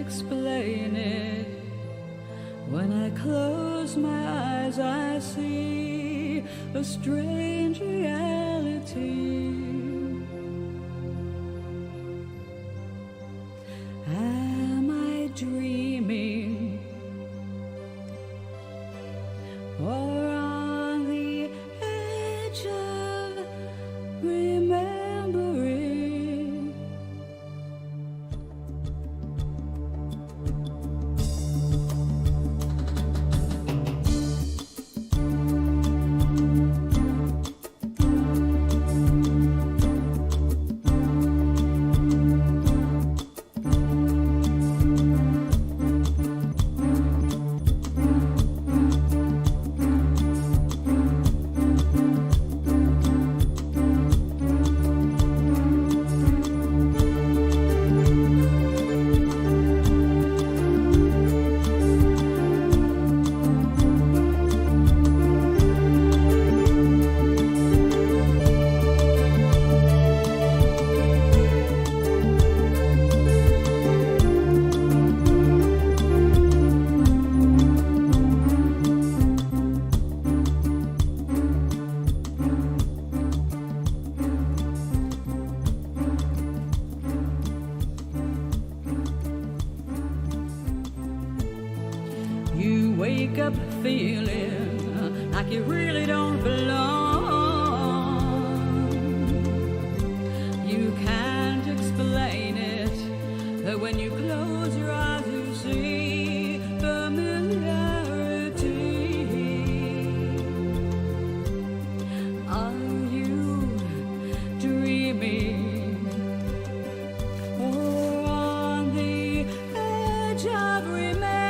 explain it. When I close my eyes, I see a strange reality. Am I dreaming, or on the edge of remembering? You wake up feeling like you really don't belong. You can't explain it, but when you close your eyes you see familiarity. Are you dreaming, or on the edge of remembering?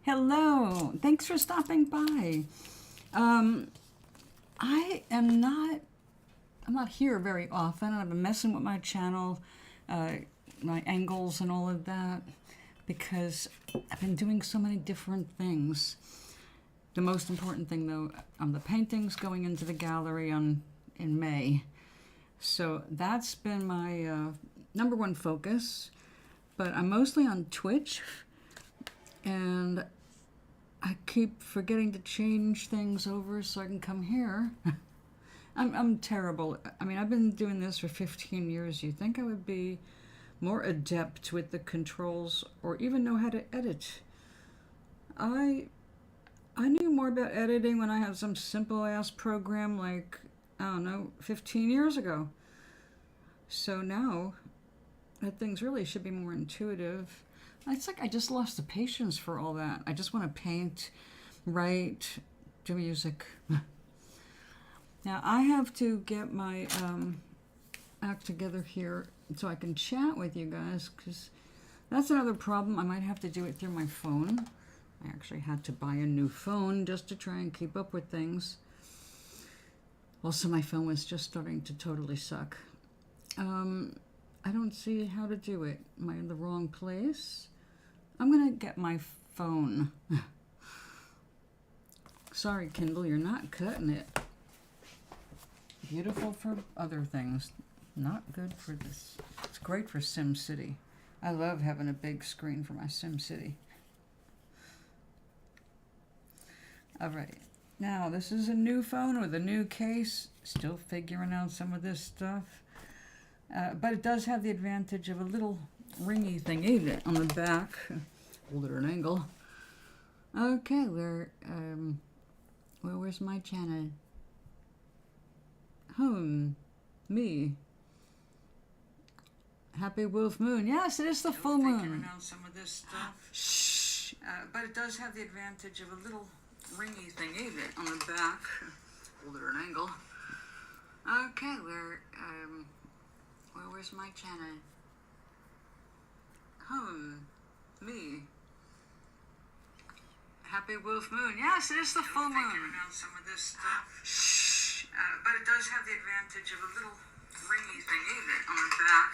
Hello, thanks for stopping by. I'm not here very often. I've been messing with my channel, my angles and all of that, because I've been doing so many different things. The most important thing though, the paintings going into the gallery in May. So that's been my number one focus, but I'm mostly on Twitch, and I keep forgetting to change things over so I can come here. I'm terrible. I mean, I've been doing this for 15 years. You'd think I would be more adept with the controls or even know how to edit. I knew more about editing when I had some simple ass program like, I don't know, 15 years ago. So now that things really should be more intuitive. It's like I just lost the patience for all that. I just want to paint, write, do music. Now I have to get my act together here so I can chat with you guys, because that's another problem. I might have to do it through my phone. I actually had to buy a new phone just to try and keep up with things. Also, my phone was just starting to totally suck. I don't see how to do it. Am I in the wrong place? I'm gonna get my phone. Sorry, Kindle, you're not cutting it. beautiful for other things. Not good for this. It's great for SimCity. I love having a big screen for my SimCity. All right. Now, this is a new phone with a new case. Still figuring out some of this stuff. But it does have the advantage of a little ringy thingy on the back. Hold it at an angle. Okay, where's my channel? Home. Me. Happy Wolf Moon. Yes, it is the full moon. Figuring out some of this stuff. Shh. But it does have the advantage of a little ringy thingy on the back. Hold it at an angle. Okay, where's my channel? Home. Me. Happy Wolf Moon. Yes, it is the full moon. Figuring out some of this stuff. Shh. But it does have the advantage of a little ringy thingy on the back.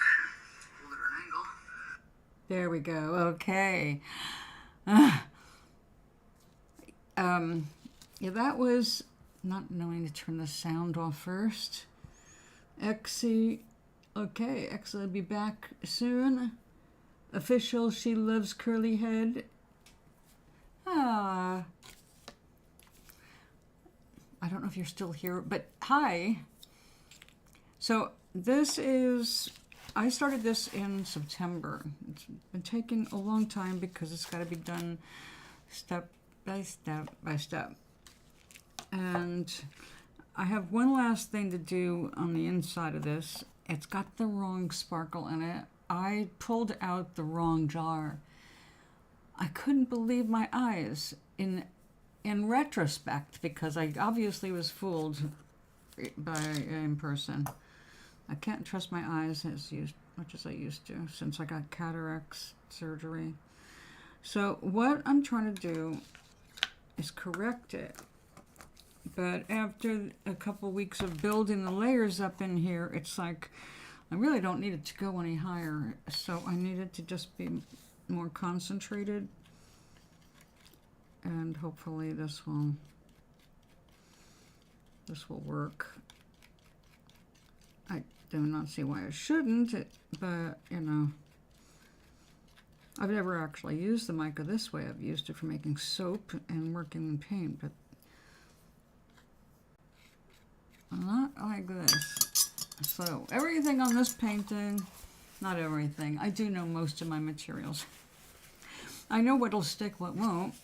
Hold it at an angle. There we go. Okay. Yeah, that was not knowing to turn the sound off first. Exy. Okay, Exy will be back soon. Official, she loves curly head. I don't know if you're still here, but hi. So this is, I started this in September. It's been taking a long time because it's got to be done step by step by step. And I have one last thing to do on the inside of this. It's got the wrong sparkle in it. I pulled out the wrong jar. I couldn't believe my eyes in retrospect, because I obviously was fooled by in person. I can't trust my eyes as much as I used to since I got cataract surgery. So what I'm trying to do is correct it. But after a couple weeks of building the layers up in here, it's like I really don't need it to go any higher. So I need it to just be more concentrated. And hopefully this will work. I do not see why it shouldn't, but you know, I've never actually used the mica this way. I've used it for making soap and working in paint, but not like this. So everything on this painting, not everything. I do know most of my materials. I know what'll stick, what won't.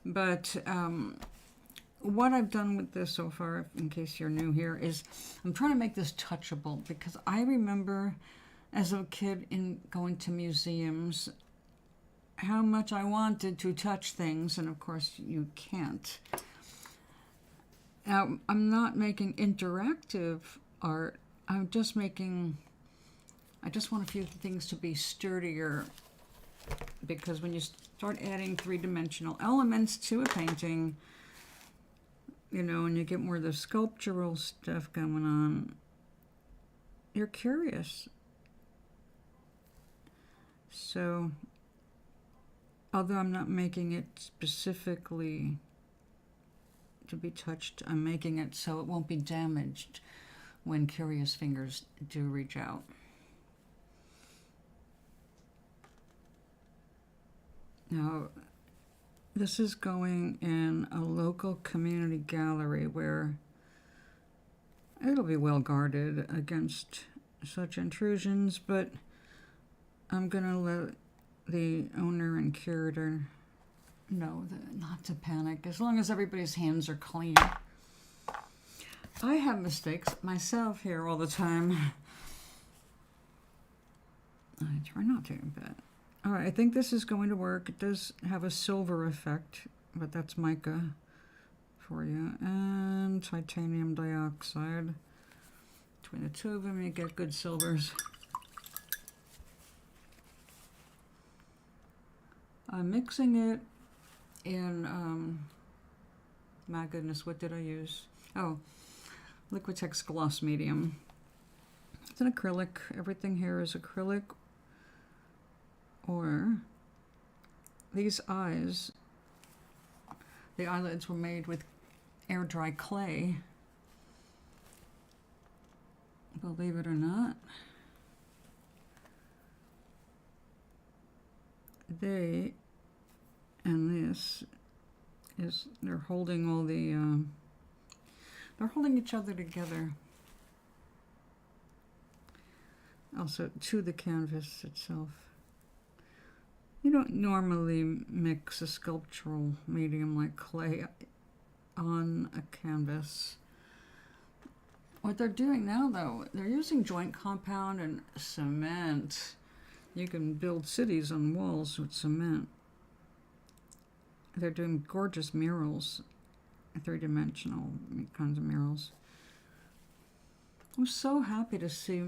But what I've done with this so far, in case you're new here, is I'm trying to make this touchable, because I remember as a kid in going to museums how much I wanted to touch things, and of course you can't. Now, I'm not making interactive art. I just want a few things to be sturdier, because when you start adding three-dimensional elements to a painting, you know, and you get more of the sculptural stuff going on, you're curious. So, although I'm not making it specifically to be touched, I'm making it so it won't be damaged when curious fingers do reach out. Now, this is going in a local community gallery where it'll be well guarded against such intrusions, but I'm gonna let the owner and curator know not to panic, as long as everybody's hands are clean. I have mistakes myself here all the time. I try not to, but all right, I think this is going to work. It does have a silver effect, but that's mica for you. And titanium dioxide. Between the two of them, you get good silvers. I'm mixing it in, my goodness, what did I use? Oh, Liquitex Gloss Medium. It's an acrylic. Everything here is acrylic. Or these eyes, the eyelids were made with air dry clay. believe it or not. They, and this is, they're holding all the, they're holding each other together. Also to the canvas itself. You don't normally mix a sculptural medium like clay on a canvas. What they're doing now, though, they're using joint compound and cement. You can build cities on walls with cement. They're doing gorgeous murals, three-dimensional kinds of murals. I'm so happy to see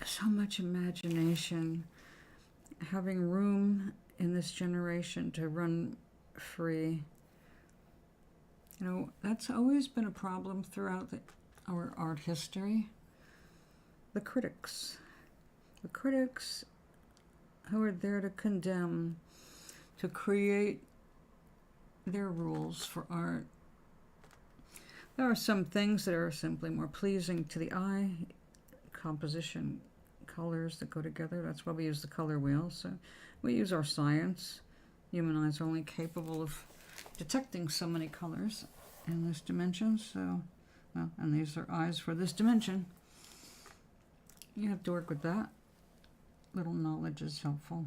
so much imagination, having room in this generation to run free. You know, that's always been a problem throughout our art history. The critics who are there to condemn, to create their rules for art. There are some things that are simply more pleasing to the eye, composition, colors that go together. That's why we use the color wheel. So we use our science. Human eyes are only capable of detecting so many colors in this dimension. So, well, and these are eyes for this dimension. You have to work with that. Little knowledge is helpful.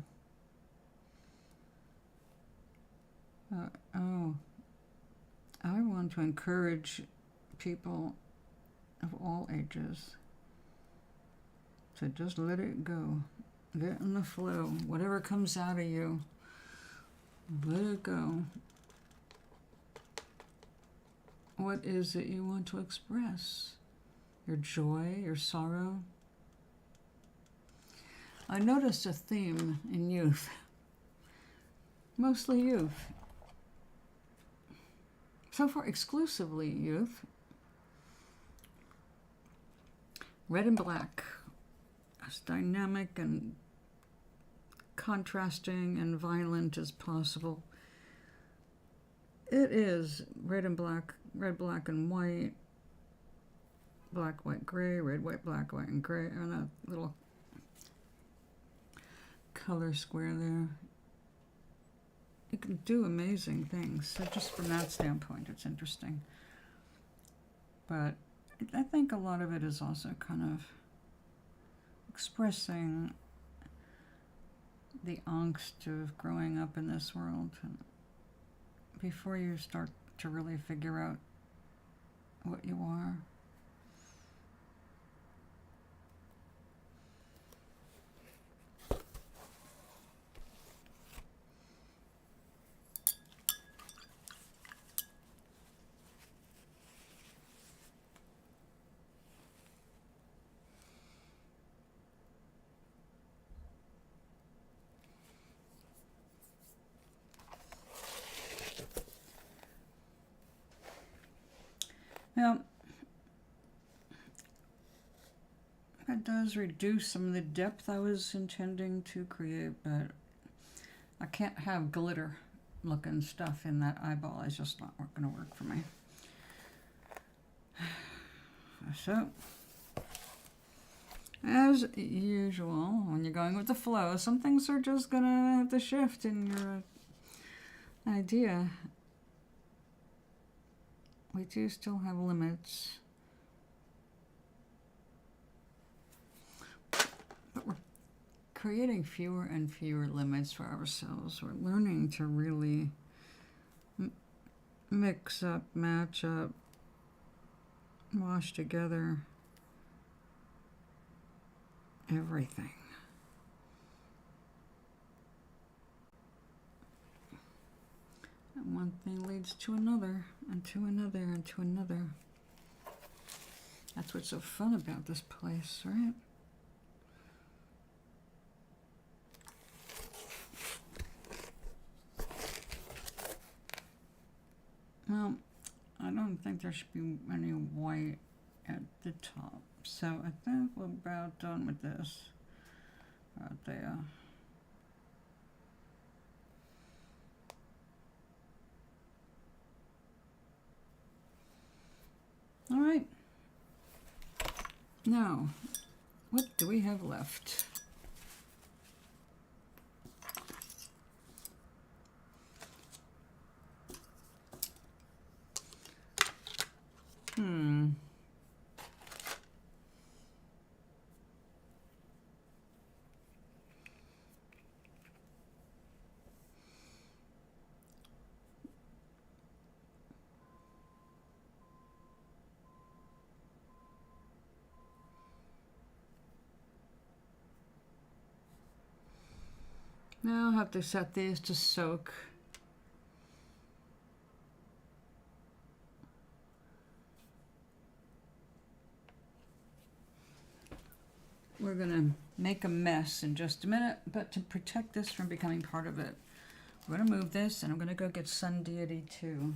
I want to encourage people of all ages to just let it go. Get in the flow. Whatever comes out of you, let it go. What is it you want to express? Your joy, your sorrow? I noticed a theme in youth. Mostly youth. So far, exclusively youth. Red and black. As dynamic and contrasting and violent as possible. It is red and black, red, black, and white, black, white, gray, red, white, black, white, and gray, and a little color square there. You can do amazing things. So just from that standpoint, it's interesting. But I think a lot of it is also kind of expressing the angst of growing up in this world. And before you start to really figure out what you are. Now, that does reduce some of the depth I was intending to create, but I can't have glitter looking stuff in that eyeball. It's just not going to work for me. So, as usual, when you're going with the flow, some things are just going to have to shift in your idea. We do still have limits. But we're creating fewer and fewer limits for ourselves. We're learning to really mix up, match up, wash together everything. And one thing leads to another, and to another, and to another. That's what's so fun about this place, right? Well, I don't think there should be any white at the top. So I think we're about done with this right there. All right. Now, what do we have left? Now I'll have to set these to soak. We're gonna make a mess in just a minute, but to protect this from becoming part of it, we're gonna move this and I'm gonna go get Sundiety too.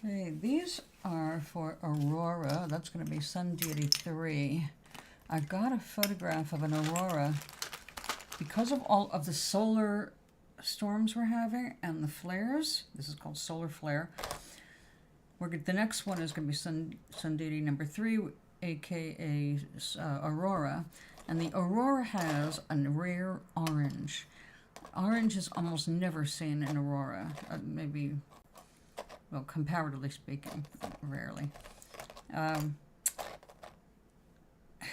Okay, these are for Aurora. That's going to be Sundiety 3. I got a photograph of an Aurora because of all of the solar storms we're having and the flares. This is called solar flare. The next one is going to be Sundiety number 3, aka Aurora. And the Aurora has a rare orange. Orange is almost never seen in Aurora. Maybe, well, comparatively speaking, rarely.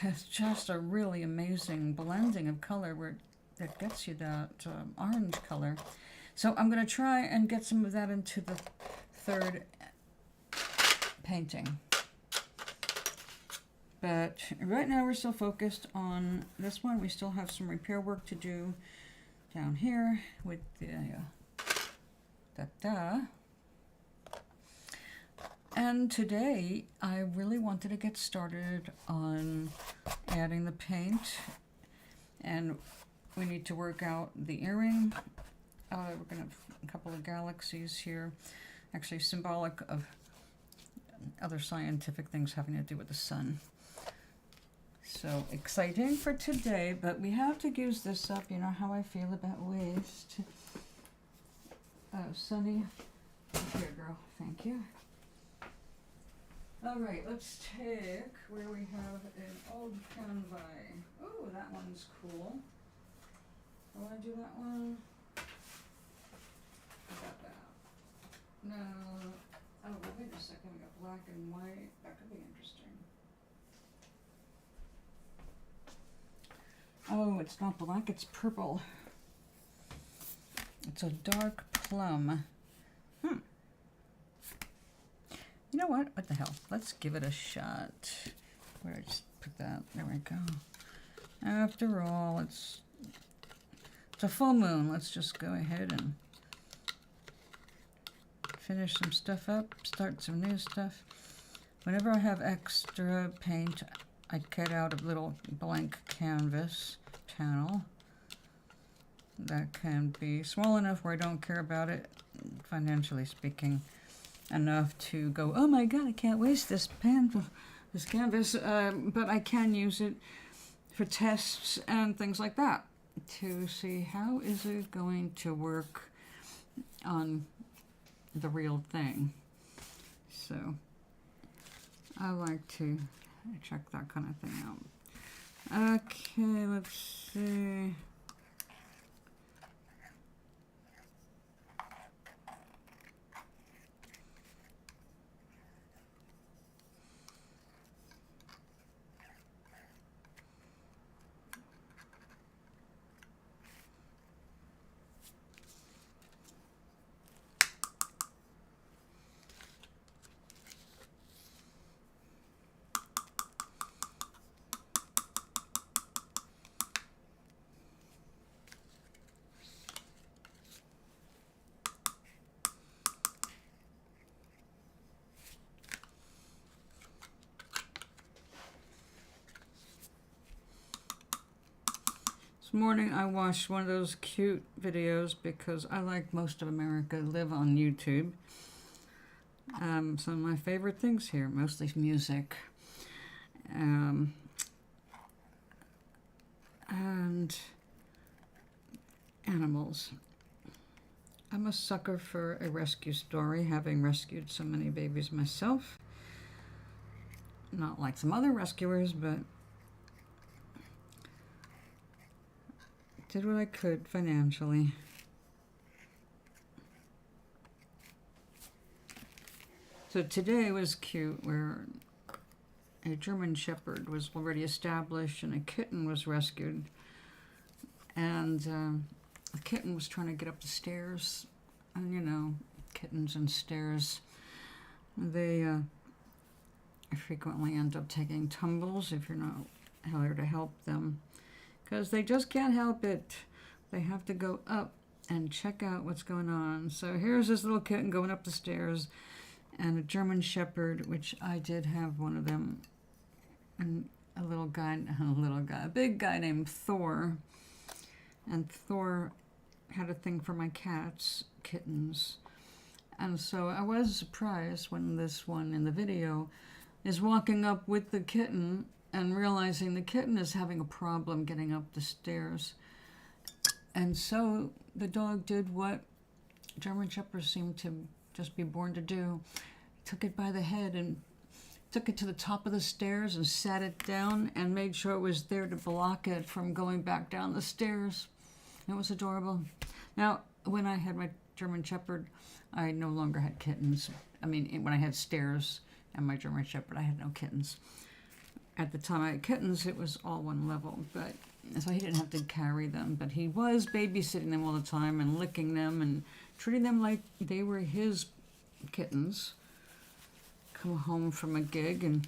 It's just a really amazing blending of color that gets you that orange color. So I'm going to try and get some of that into the third painting. But right now we're still focused on this one. We still have some repair work to do down here with the And today I really wanted to get started on adding the paint, and we need to work out the earring. We're gonna have a couple of galaxies here, actually symbolic of other scientific things having to do with the sun. So exciting for today, but we have to use this up. You know how I feel about waste. Sunny, here, girl. Thank you. All right, let's take where we have an old canvas. Oh, that one's cool. I want to do that one. I got that. No. Oh, wait a second. We got black and white. That could be interesting. Oh, it's not black, it's purple. It's a dark plum. You know what? What the hell? Let's give it a shot. Where did I just put that? There we go. After all, it's a full moon. Let's just go ahead and finish some stuff up, start some new stuff. Whenever I have extra paint, I cut out a little blank canvas channel that can be small enough where I don't care about it, financially speaking, enough to go, oh my god, I can't waste this canvas, but I can use it for tests and things like that to see how is it going to work on the real thing. So I like to check that kind of thing out. Okay, let's see. This morning I watched one of those cute videos because I, like most of America, live on YouTube. Some of my favorite things here, mostly music. And animals. I'm a sucker for a rescue story, having rescued so many babies myself. Not like some other rescuers, but did what I could financially. So today was cute, where a German Shepherd was already established and a kitten was rescued. And the kitten was trying to get up the stairs. And you know, kittens and stairs, they frequently end up taking tumbles if you're not there to help them. Because they just can't help it. They have to go up and check out what's going on. So here's this little kitten going up the stairs, and a German Shepherd, which I did have one of them, and a big guy named Thor. And Thor had a thing for my cats, kittens. And so I was surprised when this one in the video is walking up with the kitten and realizing the kitten is having a problem getting up the stairs. And so the dog did what German Shepherds seem to just be born to do. Took it by the head and took it to the top of the stairs and sat it down and made sure it was there to block it from going back down the stairs. It was adorable. Now, when I had my German Shepherd, I no longer had kittens. I mean, when I had stairs and my German Shepherd, I had no kittens. At the time I had kittens, it was all one level, but so he didn't have to carry them, but he was babysitting them all the time and licking them and treating them like they were his kittens. Come home from a gig and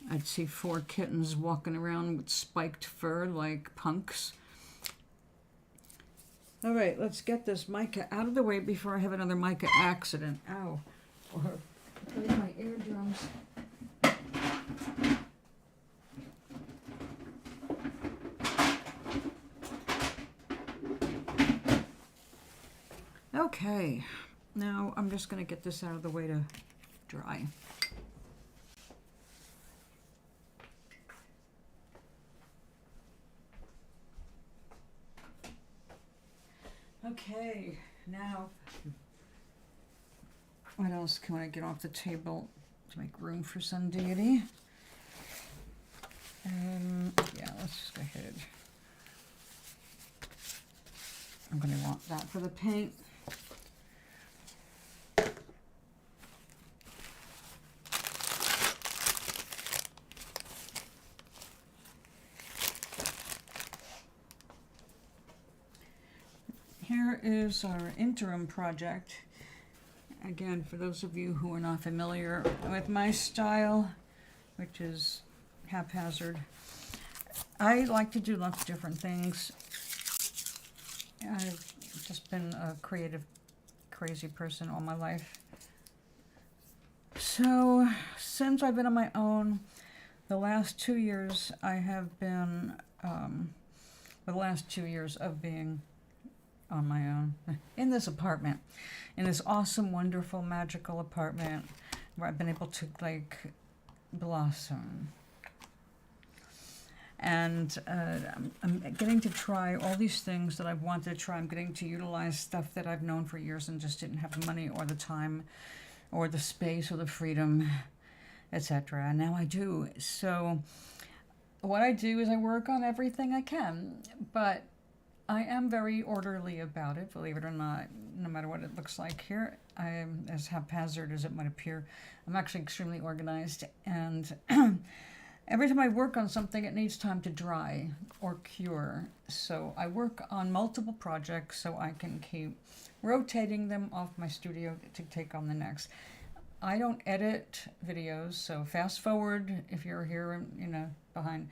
I'd see 4 kittens walking around with spiked fur like punks. All right, let's get this mica out of the way before I have another mica accident. Ow. Or play my eardrums. Okay, now I'm just going to get this out of the way to dry. Okay, now what else can I get off the table to make room for Sundiety? Yeah, let's just go ahead. I'm going to want that for the paint. Here is our interim project. Again, for those of you who are not familiar with my style, which is haphazard, I like to do lots of different things. I've just been a creative, crazy person all my life. So, since I've been on my own, the last 2 years I have been, the last 2 years of being on my own in this apartment, in this awesome, wonderful, magical apartment where I've been able to like blossom. And I'm getting to try all these things that I've wanted to try. I'm getting to utilize stuff that I've known for years and just didn't have the money or the time or the space or the freedom, etc. And now I do. So what I do is I work on everything I can, but I am very orderly about it, believe it or not, no matter what it looks like here. I am as haphazard as it might appear. I'm actually extremely organized, and every time I work on something, it needs time to dry or cure. So I work on multiple projects so I can keep rotating them off my studio to take on the next. I don't edit videos, so fast forward if you're here, behind.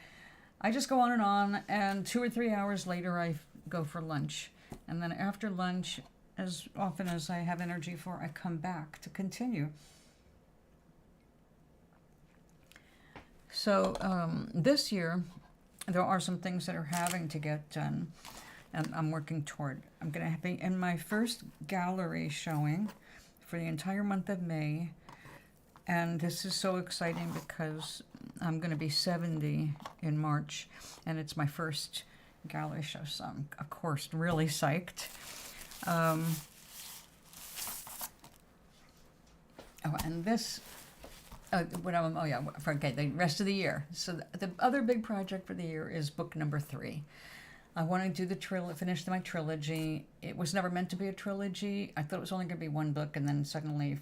I just go on, and 2 or 3 hours later, I go for lunch. And then after lunch, as often as I have energy for, I come back to continue. So this year, there are some things that are having to get done, and I'm working toward. I'm going to be in my first gallery showing for the entire month of May, and this is so exciting because I'm going to be 70 in March, and it's my first gallery show, so I'm, of course, really psyched. Oh, and this, oh yeah, okay, the rest of the year. So the other big project for the year is book number 3. I want to do the finish my trilogy. It was never meant to be a trilogy. I thought it was only going to be 1 book, and then suddenly,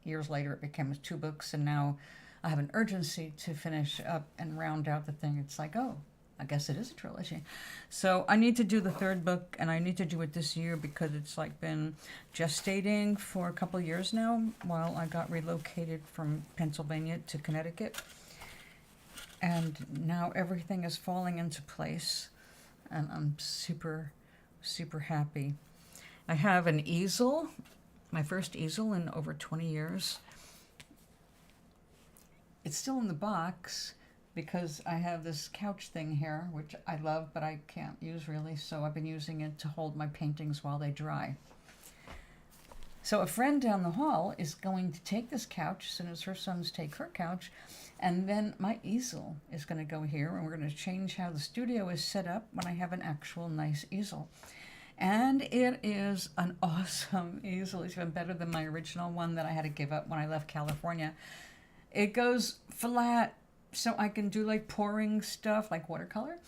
years later, it became 2 books, and now I have an urgency to finish up and round out the thing. It's like, oh, I guess it is a trilogy. So I need to do the 3rd book, and I need to do it this year because it's like been gestating for a couple of years now while I got relocated from Pennsylvania to Connecticut. And now everything is falling into place, and I'm super, super happy. I have an easel, my first easel in over 20 years. It's still in the box because I have this couch thing here, which I love, but I can't use really, so I've been using it to hold my paintings while they dry. So a friend down the hall is going to take this couch as soon as her sons take her couch, and then my easel is going to go here, and we're going to change how the studio is set up when I have an actual nice easel. And it is an awesome easel. It's even better than my original one that I had to give up when I left California. It goes flat, so I can do like pouring stuff like watercolor,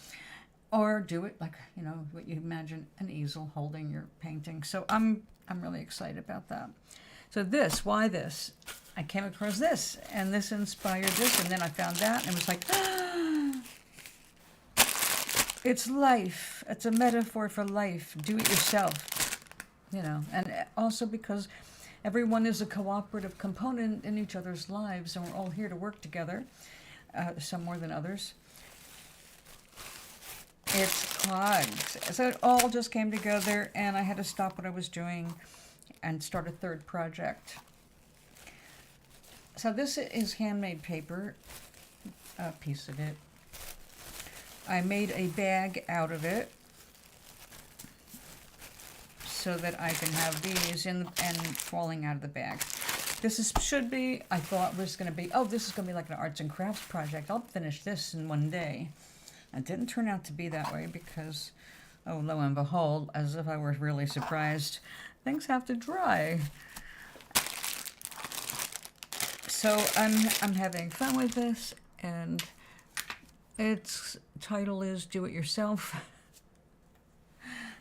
or do it like, you know, what you imagine an easel holding your painting. So I'm really excited about that. So this, why this? I came across this, and this inspired this, and then I found that, and it was like, it's life. It's a metaphor for life. Do it yourself, you know, and also because everyone is a cooperative component in each other's lives, and we're all here to work together. Some more than others. It's hard. So it all just came together, and I had to stop what I was doing and start a 3rd project. So this is handmade paper, a piece of it. I made a bag out of it so that I can have these and falling out of the bag. This should be, I thought was going to be, oh, this is going to be like an arts and crafts project. I'll finish this in 1 day. It didn't turn out to be that way because, oh, lo and behold, as if I were really surprised, things have to dry. So I'm having fun with this, and its title is Do It Yourself.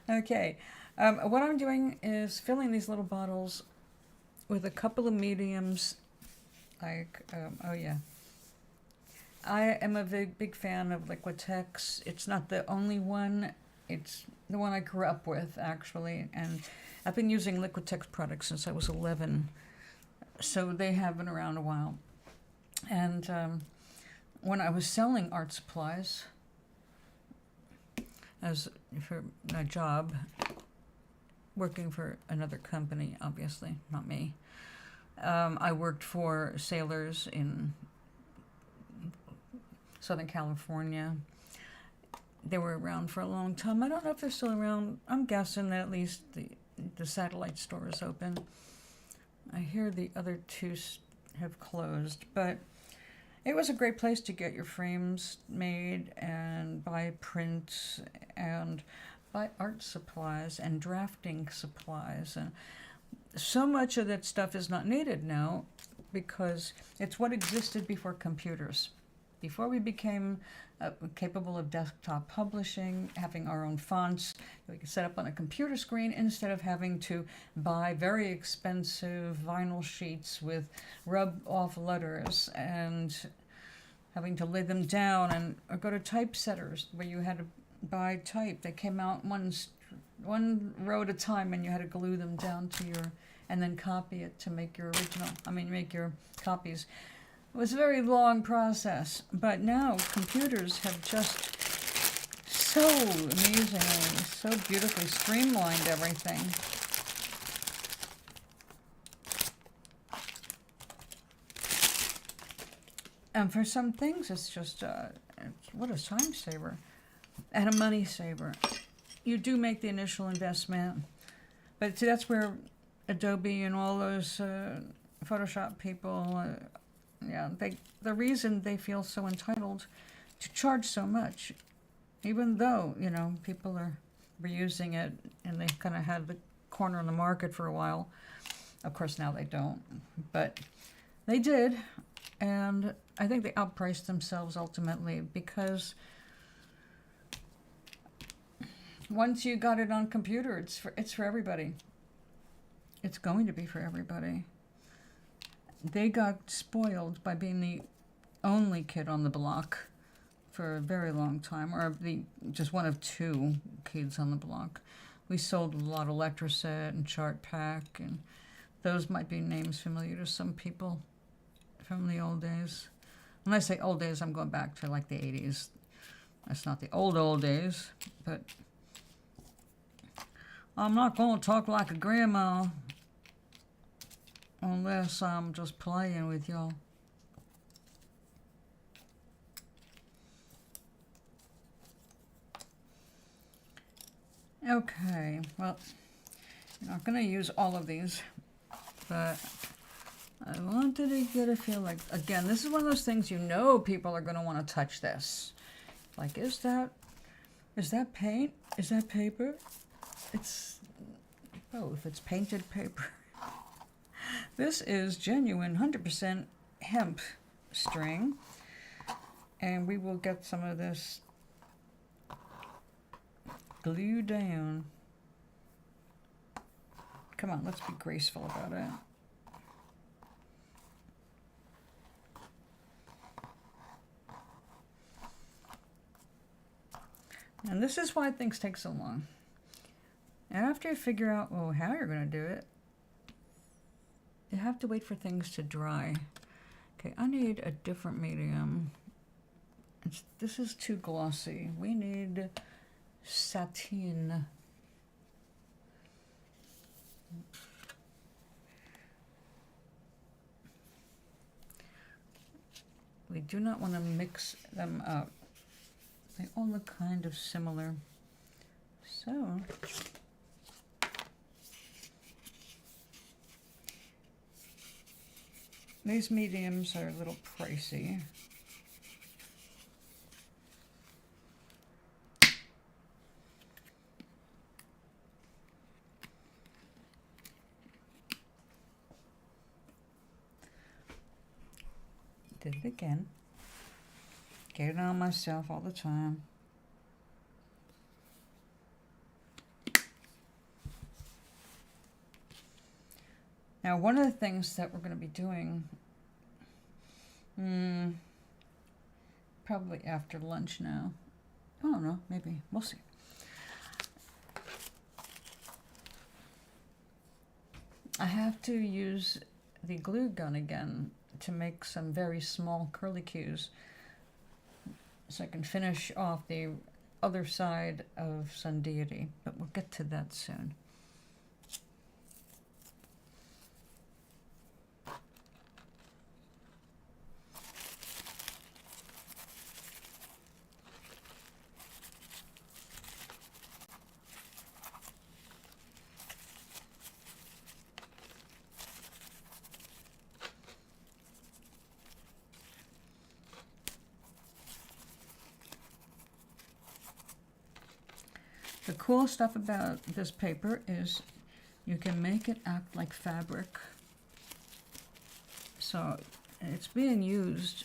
Okay, what I'm doing is filling these little bottles with a couple of mediums, like, oh yeah. I am a big fan of Liquitex. It's not the only one. It's the one I grew up with, actually. And I've been using Liquitex products since I was 11. So they have been around a while. And when I was selling art supplies as for a job, working for another company, obviously, not me. I worked for sailors in Southern California. They were around for a long time. I don't know if they're still around. I'm guessing that at least the satellite store is open. I hear the other 2 have closed, but it was a great place to get your frames made and buy prints and buy art supplies and drafting supplies. And so much of that stuff is not needed now because it's what existed before computers. Before we became capable of desktop publishing, having our own fonts we could set up on a computer screen instead of having to buy very expensive vinyl sheets with rub-off letters and having to lay them down, or go to typesetters where you had to buy type. They came out one row at a time, and you had to glue them down to and then copy it to make your make your copies. It was a very long process, but now computers have just so amazingly, so beautifully streamlined everything. And for some things, it's just, what a time saver. and a money saver. You do make the initial investment, but see, that's where Adobe and all those Photoshop people, yeah, the reason they feel so entitled to charge so much, even though, you know, people were using it and they kind of had the corner in the market for a while. Of course, now they don't, but they did, and I think they outpriced themselves ultimately, because once you got it on computer, it's for everybody. It's going to be for everybody. They got spoiled by being the only kid on the block for a very long time, or just one of two kids on the block. We sold a lot of Electroset and Chart Pack, and those might be names familiar to some people from the old days. When I say old days, I'm going back to like the 80s. That's not the old days, but I'm not going to talk like a grandma unless I'm just playing with y'all. Okay, well, I'm not going to use all of these, but I wanted to get a feel like, again, this is one of those things, you know, people are going to want to touch this. Like, is that paint? Is that paper? It's both. It's painted paper. This is genuine 100% hemp string, and we will get some of this glued down. Come on, let's be graceful about it. And this is why things take so long. After you figure out, well, how you're going to do it, you have to wait for things to dry. Okay, I need a different medium. This is too glossy. We need sateen. We do not want to mix them up. They all look kind of similar. So, these mediums are a little pricey. Did it again. Get it on myself all the time. Now, one of the things that we're going to be doing, probably after lunch now. I don't know, maybe. We'll see. I have to use the glue gun again to make some very small curlicues, so I can finish off the other side of Sundiety, but we'll get to that soon. The cool stuff about this paper is you can make it act like fabric. So it's being used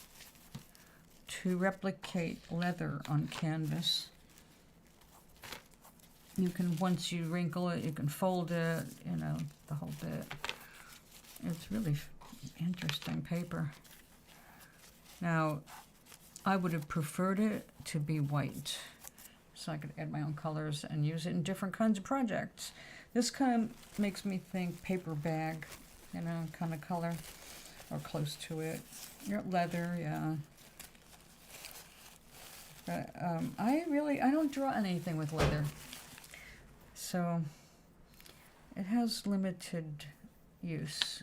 to replicate leather on canvas. You can, once you wrinkle it, you can fold it, you know, the whole bit. It's really interesting paper. Now, I would have preferred it to be white, so I could add my own colors and use it in different kinds of projects. This kind of makes me think paper bag, you know, kind of color, or close to it. Leather, yeah. But I don't draw anything with leather, so it has limited use.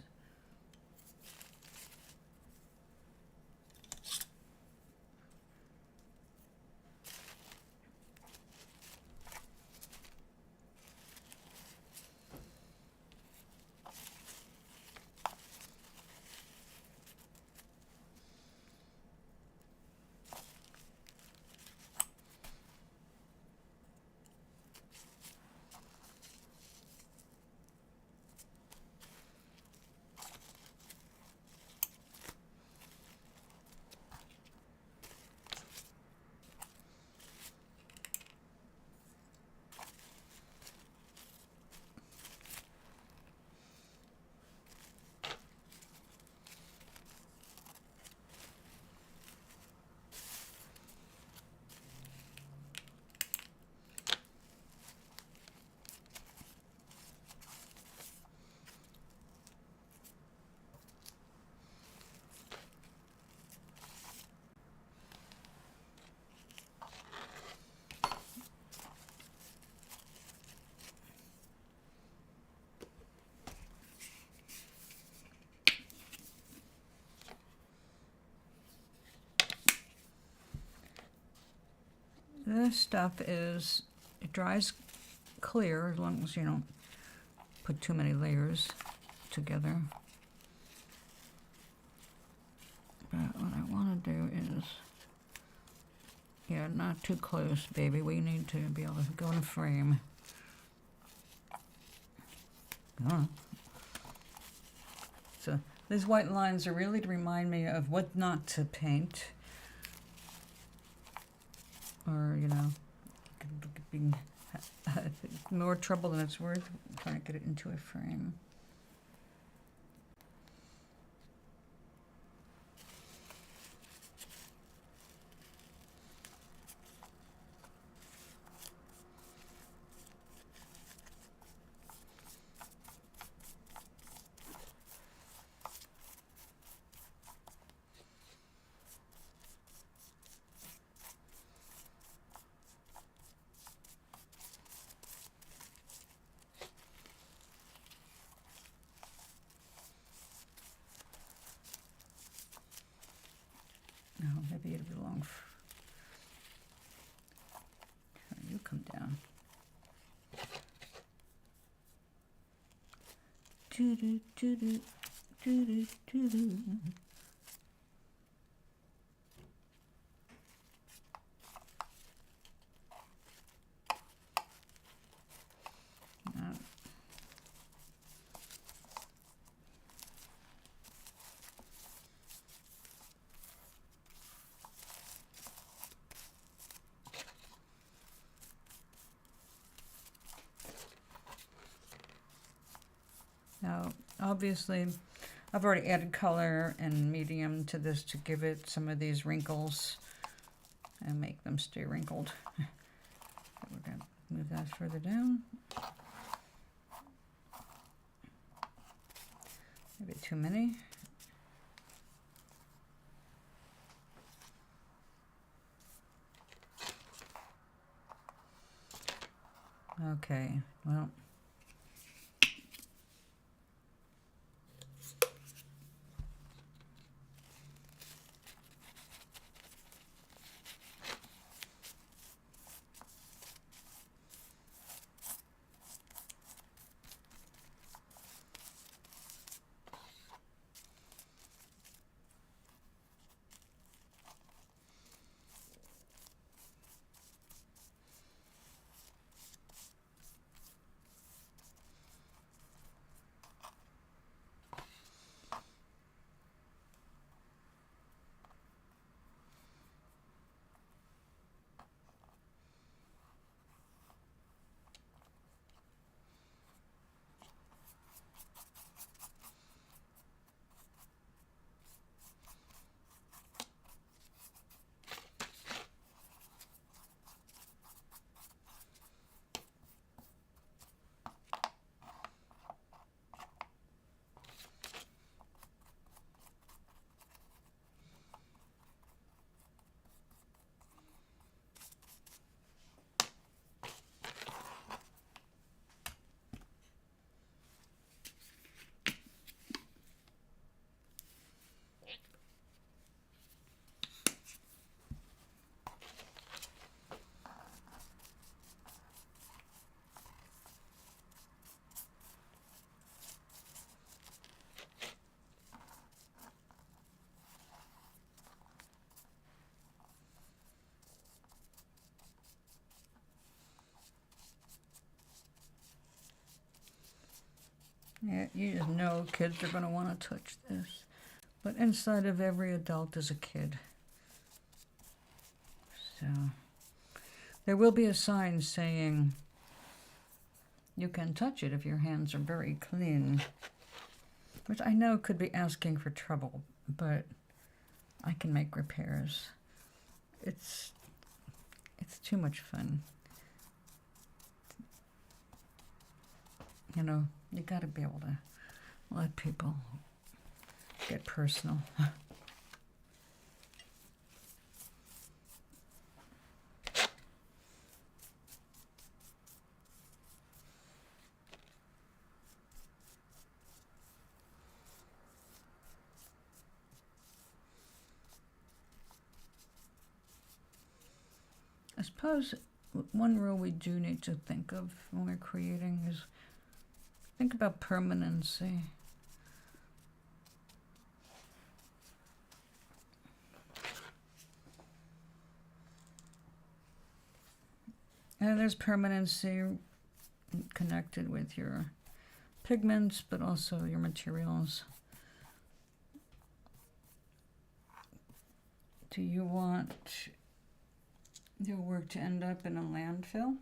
this stuff is, it dries clear as long as you don't put too many layers together. But what I want to do is, yeah, not too close, baby. We need to be able to go in a frame. Oh. So these white lines are really to remind me of what not to paint. Or, you know, being more trouble than it's worth trying to get it into a frame. No, maybe it'll be long. You come down. Doo doo doo doo doo doo doo doo. Now, obviously, I've already added color and medium to this to give it some of these wrinkles and make them stay wrinkled. We're going to move that further down. Maybe too many. Okay, well. Yeah, you just know kids are going to want to touch this. But inside of every adult is a kid. So there will be a sign saying you can touch it if your hands are very clean. Which I know could be asking for trouble, but I can make repairs. It's too much fun. You know, you got to be able to let people get personal. I suppose one rule we do need to think of when we're creating is think about permanency. And there's permanency connected with your pigments, but also your materials. Do you want your work to end up in a landfill?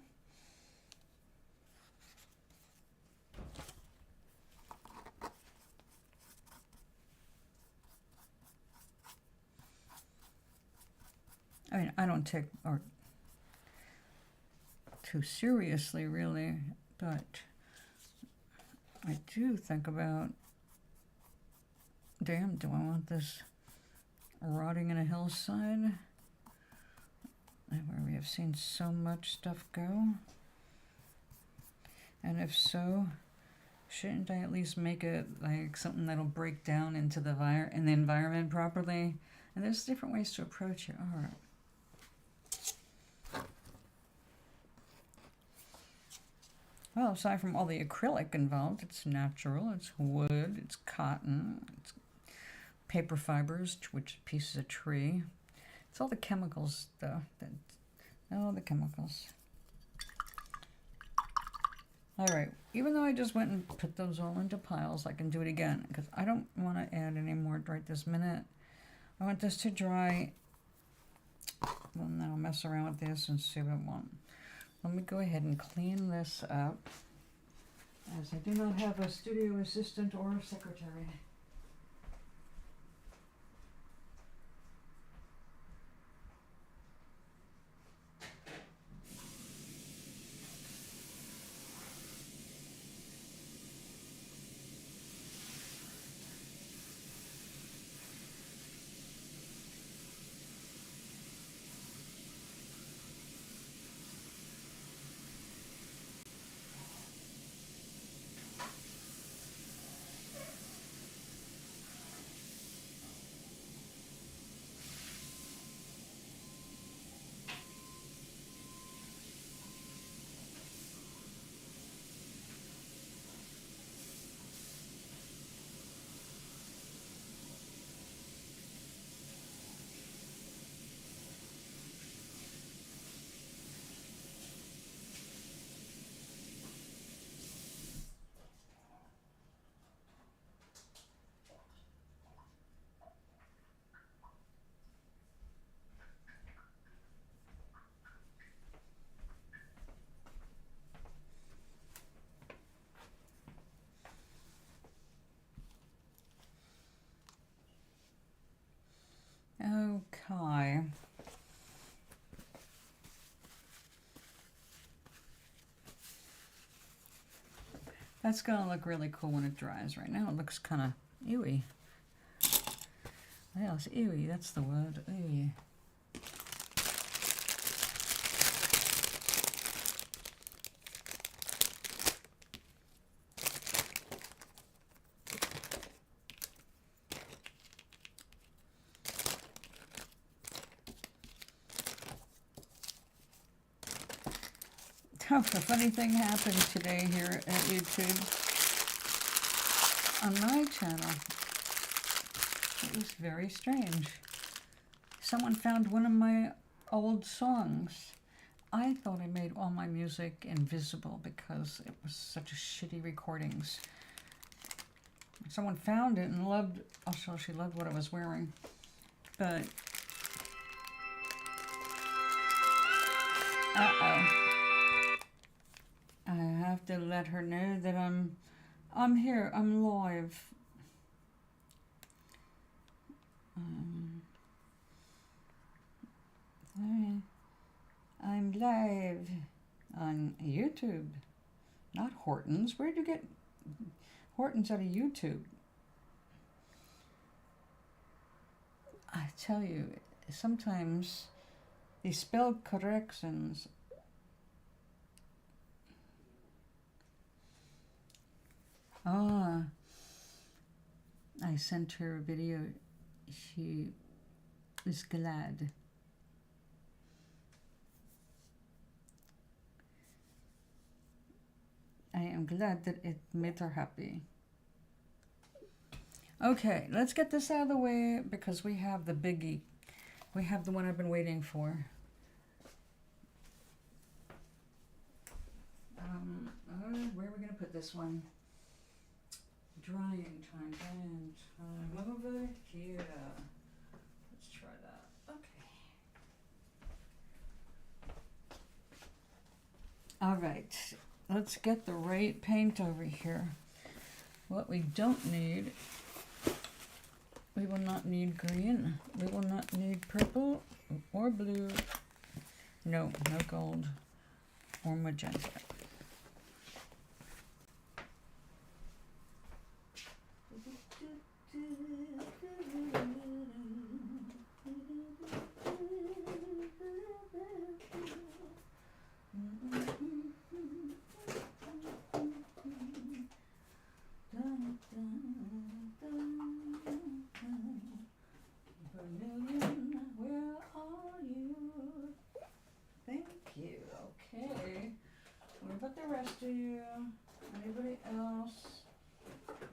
I mean, I don't take art too seriously, really, but I do think about, damn, do I want this rotting in a hillside where we have seen so much stuff go? And if so, shouldn't I at least make it like something that'll break down into the environment properly? And there's different ways to approach your art. Well, aside from all the acrylic involved, it's natural, it's wood, it's cotton, it's paper fibers, which pieces of tree. It's all the chemicals, though. All the chemicals. All right, even though I just went and put those all into piles, I can do it again, because I don't want to add any more right this minute. I want this to dry. Well, now I'll mess around with this and see what I want. Let me go ahead and clean this up, as I do not have a studio assistant or a secretary. Okay. That's gonna look really cool when it dries. Right now it looks kind of ewy. Yeah, it's ewy, that's the word, ewy. A funny thing happened today here at YouTube on my channel. It was very strange. Someone found one of my old songs. I thought I made all my music invisible because it was such a shitty recordings. Someone found it and loved, also she loved what I was wearing. But, uh-oh. I have to let her know that I'm here, I'm live. I'm live on YouTube, not Hortons. Where'd you get Hortons out of YouTube? I tell you, sometimes the spell corrections. Ah, I sent her a video. She was glad. glad that it made her happy. Okay, let's get this out of the way because we have the biggie. We have the one I've been waiting for. Where are we going to put this one? Drying time. Over here. Let's try that. Okay. All right. Let's get the right paint over here. What we don't need, we will not need green. We will not need purple or blue. No gold or magenta. Anybody else?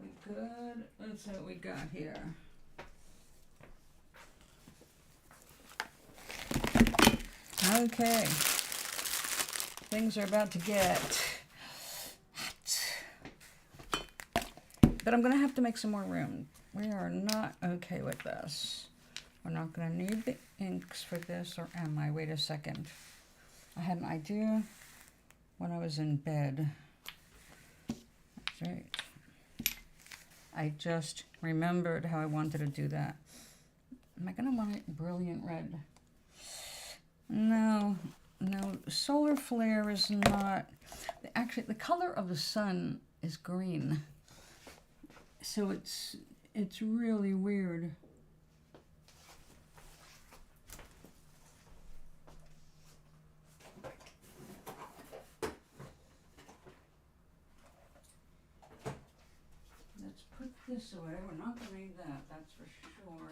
We good? Let's see what we got here. Okay. Things are about to get hot. But I'm going to have to make some more room. We are not okay with this. We're not going to need the inks for this, or am I? Wait a second. I had an idea when I was in bed. That's right. I just remembered how I wanted to do that. Am I going to want it brilliant red? No. Solar Flare is not... Actually, the color of the sun is green. So it's really weird. This away. We're not going to need that, that's for sure.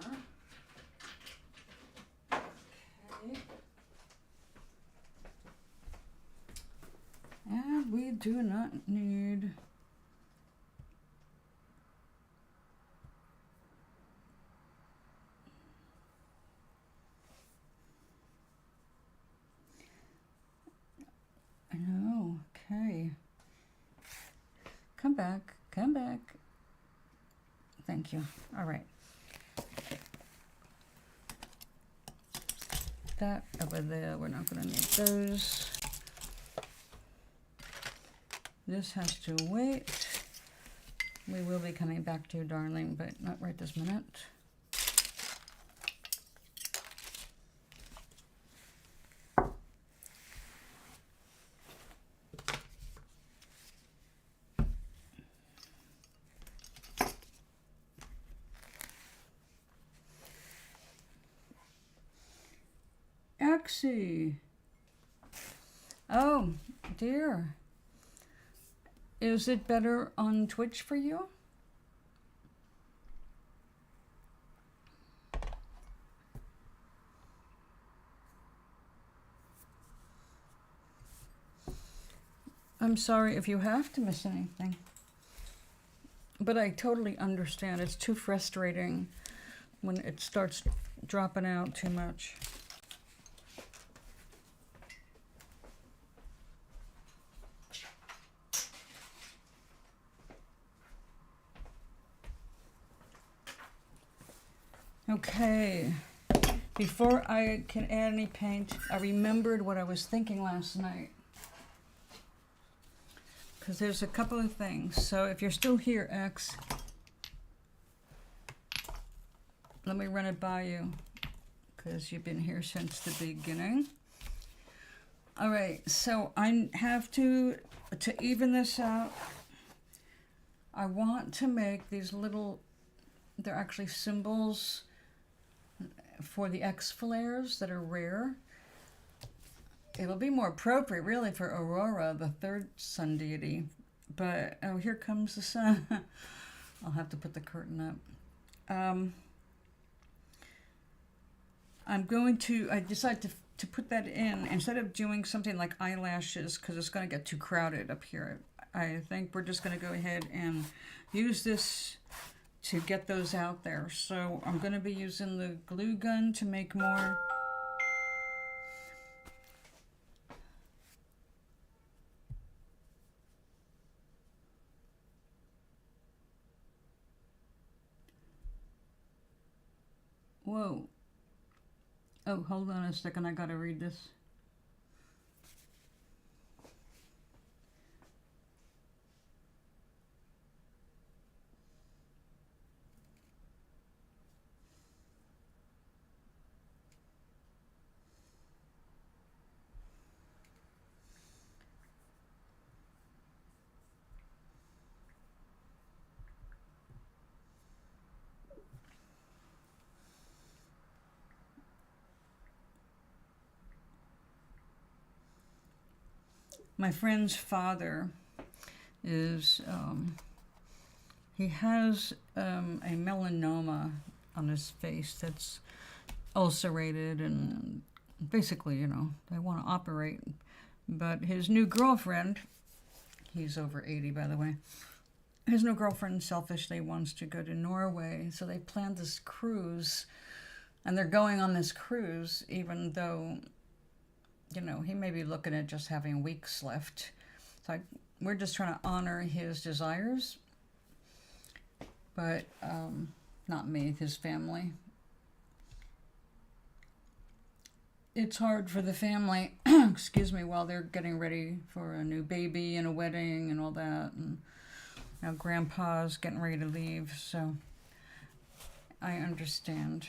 Okay. And we do not need... I know, okay. Come back, come back. Thank you. All right. That over there, we're not going to need those. This has to wait. We will be coming back to you, darling, but not right this minute. Oh, dear. Is it better on Twitch for you? I'm sorry if you have to miss anything. But I totally understand. It's too frustrating when it starts dropping out too much. Okay, before I can add any paint, I remembered what I was thinking last night. Because there's a couple of things. So if you're still here, X, let me run it by you. Because you've been here since the beginning. All right, so I have to even this out, I want to make these little, they're actually symbols for the X flares that are rare. It'll be more appropriate really for Aurora, the third Sundiety. But, oh, here comes the sun. I'll have to put the curtain up. I decided to put that in, instead of doing something like eyelashes, because it's going to get too crowded up here. I think we're just going to go ahead and use this to get those out there. So I'm going to be using the glue gun to make more. Whoa. Oh, hold on a second. I got to read this. My friend's father is, he has a melanoma on his face that's ulcerated, and basically, you know, they want to operate. But his new girlfriend, he's over 80 by the way, his new girlfriend selfishly wants to go to Norway, so they planned this cruise, and they're going on this cruise even though, you know, he may be looking at just having weeks left. So we're just trying to honor his desires, but not me, his family. It's hard for the family, excuse me, while they're getting ready for a new baby and a wedding and all that. And now Grandpa's getting ready to leave, so I understand.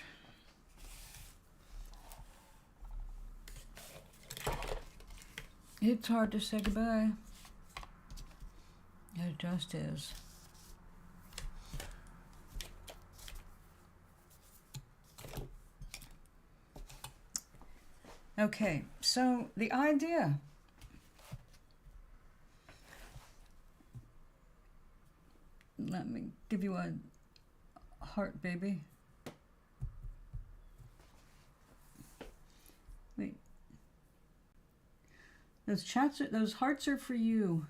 It's hard to say goodbye. It just is. Okay, so the idea. Let me give you a heart, baby. Wait. Those hearts are for you.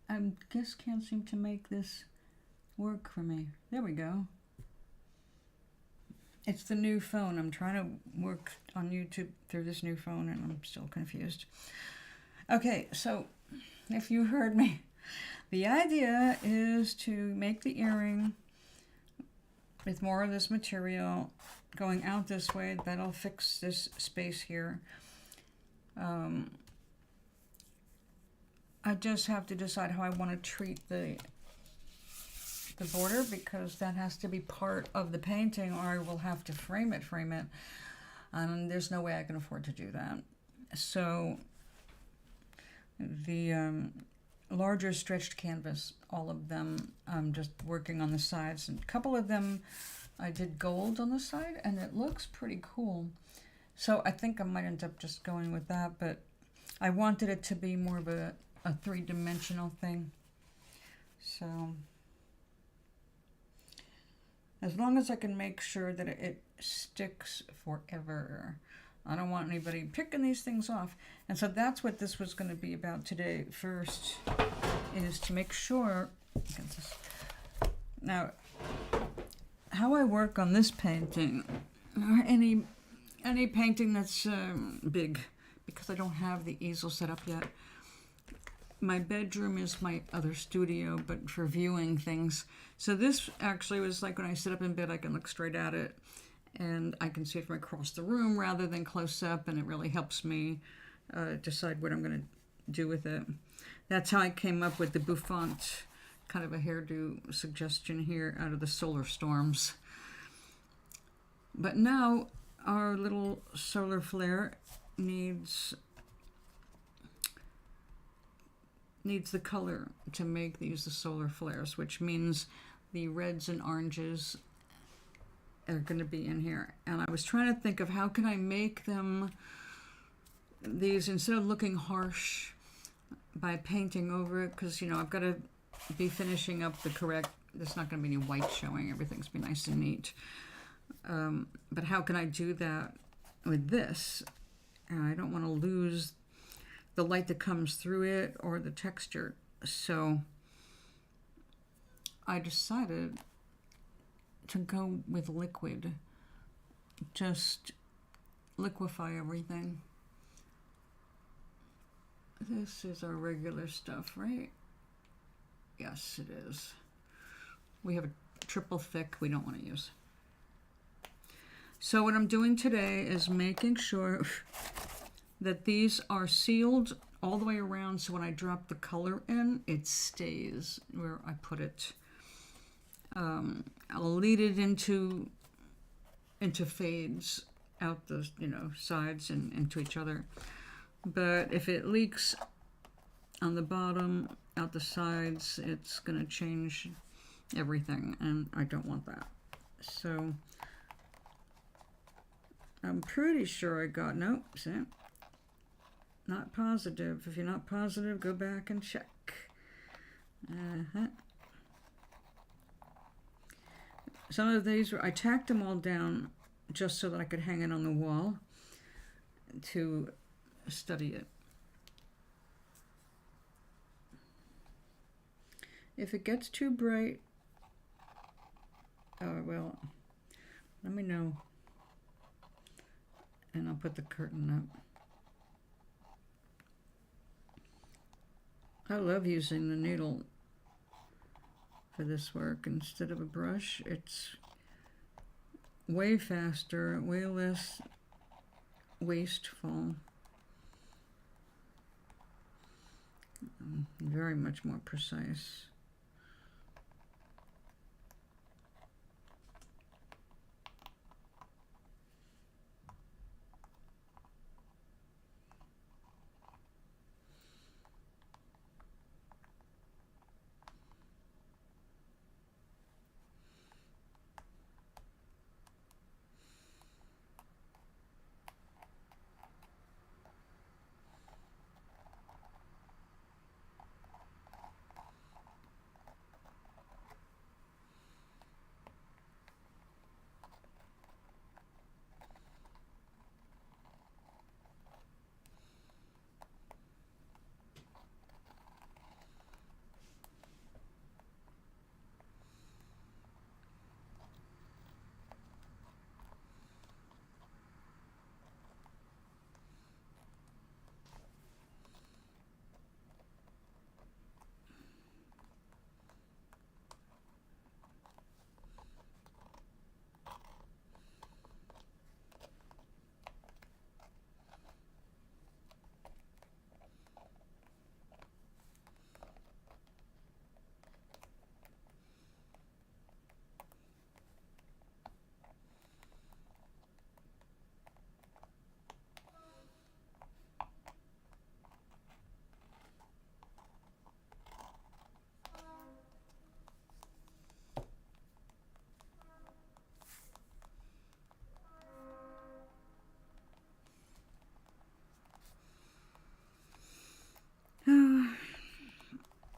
I just can't seem to make this work for me. There we go. It's the new phone. I'm trying to work on YouTube through this new phone and I'm still confused. Okay, so if you heard me, the idea is to make the earring with more of this material going out this way. That'll fix this space here. I just have to decide how I want to treat the border, because that has to be part of the painting, or I will have to frame it. And there's no way I can afford to do that. So the larger stretched canvas, all of them, I'm just working on the sides. And a couple of them I did gold on the side, and it looks pretty cool. So I think I might end up just going with that, but I wanted it to be more of a three-dimensional thing. So as long as I can make sure that it sticks forever. I don't want anybody picking these things off. And so that's what this was going to be about today. First is to make sure. Now, how I work on this painting, or any painting that's big, because I don't have the easel set up yet. My bedroom is my other studio, but for viewing things. So this actually was like when I sit up in bed, I can look straight at it and I can see it from across the room rather than close up, and it really helps me decide what I'm going to do with it. That's how I came up with the bouffant kind of a hairdo suggestion here out of the solar storms. But now our little solar flare needs the color to make these the solar flares, which means the reds and oranges are going to be in here. And I was trying to think of how can I make them these, instead of looking harsh by painting over it, because you know I've got to be finishing up the correct, there's not going to be any white showing, everything's be nice and neat. But how can I do that with this? And I don't want to lose the light that comes through it or the texture. So I decided to go with liquid. Just liquefy everything. This is our regular stuff, right? Yes, it is. We have a triple thick we don't want to use. So what I'm doing today is making sure that these are sealed all the way around, so when I drop the color in, it stays where I put it. I'll lead it into fades out the sides and into each other. But if it leaks on the bottom, out the sides, it's going to change everything, and I don't want that. So I'm pretty sure I got, nope, see? Not positive. If you're not positive, go back and check. Some of these, I tacked them all down just so that I could hang it on the wall to study it. If it gets too bright, well, let me know. And I'll put the curtain up. I love using the needle for this work instead of a brush. It's way faster, way less wasteful. Very much more precise.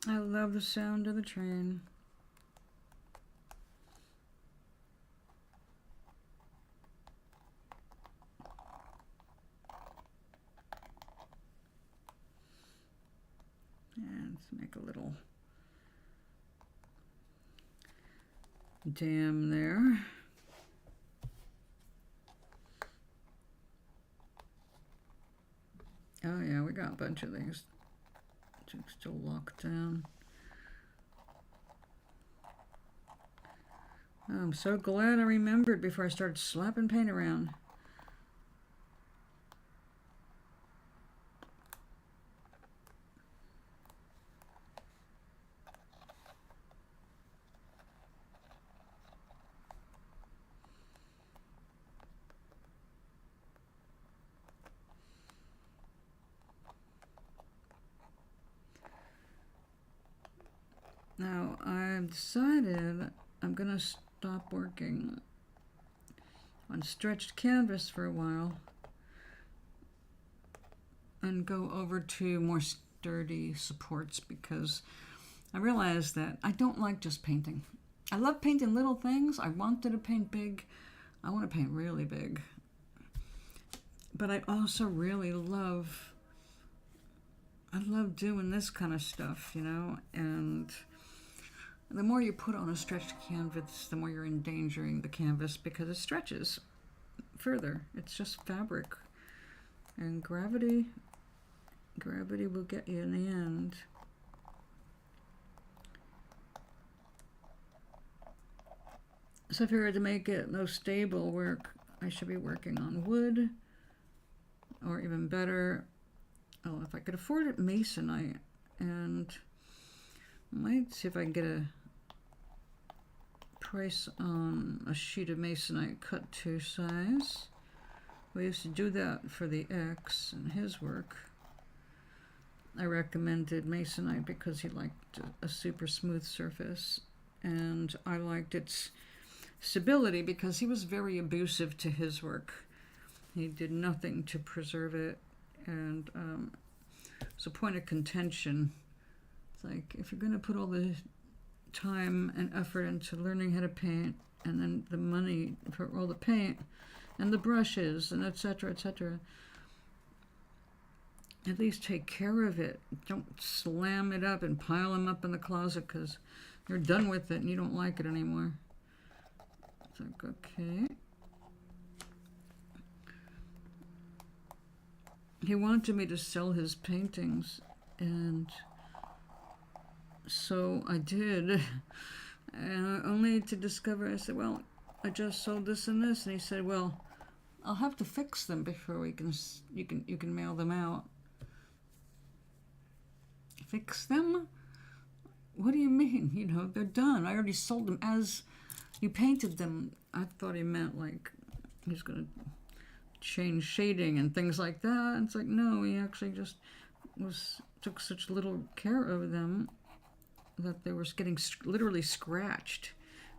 I love the sound of the train. And let's make a little dam there. Oh yeah, we got a bunch of these. Still locked down. Oh, I'm so glad I remembered before I started slapping paint around. Now, I've decided I'm going to stop working on stretched canvas for a while and go over to more sturdy supports, because I realized that I don't like just painting. I love painting little things. I wanted to paint big. I want to paint really big. But I also really love I love doing this kind of stuff, you know, and the more you put on a stretched canvas, the more you're endangering the canvas because it stretches further. It's just fabric. And gravity will get you in the end. So if you were to make it no stable work, I should be working on wood, or even better, oh, if I could afford it, masonite. And I might see if I can get a price on a sheet of masonite cut to size. We used to do that for the X and his work. I recommended masonite because he liked a super smooth surface, and I liked its stability because he was very abusive to his work. He did nothing to preserve it, and it's a point of contention. It's like, if you're going to put all the time and effort into learning how to paint, and then the money for all the paint and the brushes and etc., at least take care of it. Don't slam it up and pile them up in the closet because you're done with it and you don't like it anymore. It's like, okay. He wanted me to sell his paintings, and so I did. And only to discover, I said, well, I just sold this and this. And he said, well, I'll have to fix them before you can mail them out. Fix them? What do you mean? You know, they're done. I already sold them as you painted them. I thought he meant like he's going to change shading and things like that. And it's like, no, he actually just took such little care of them that they were getting literally scratched,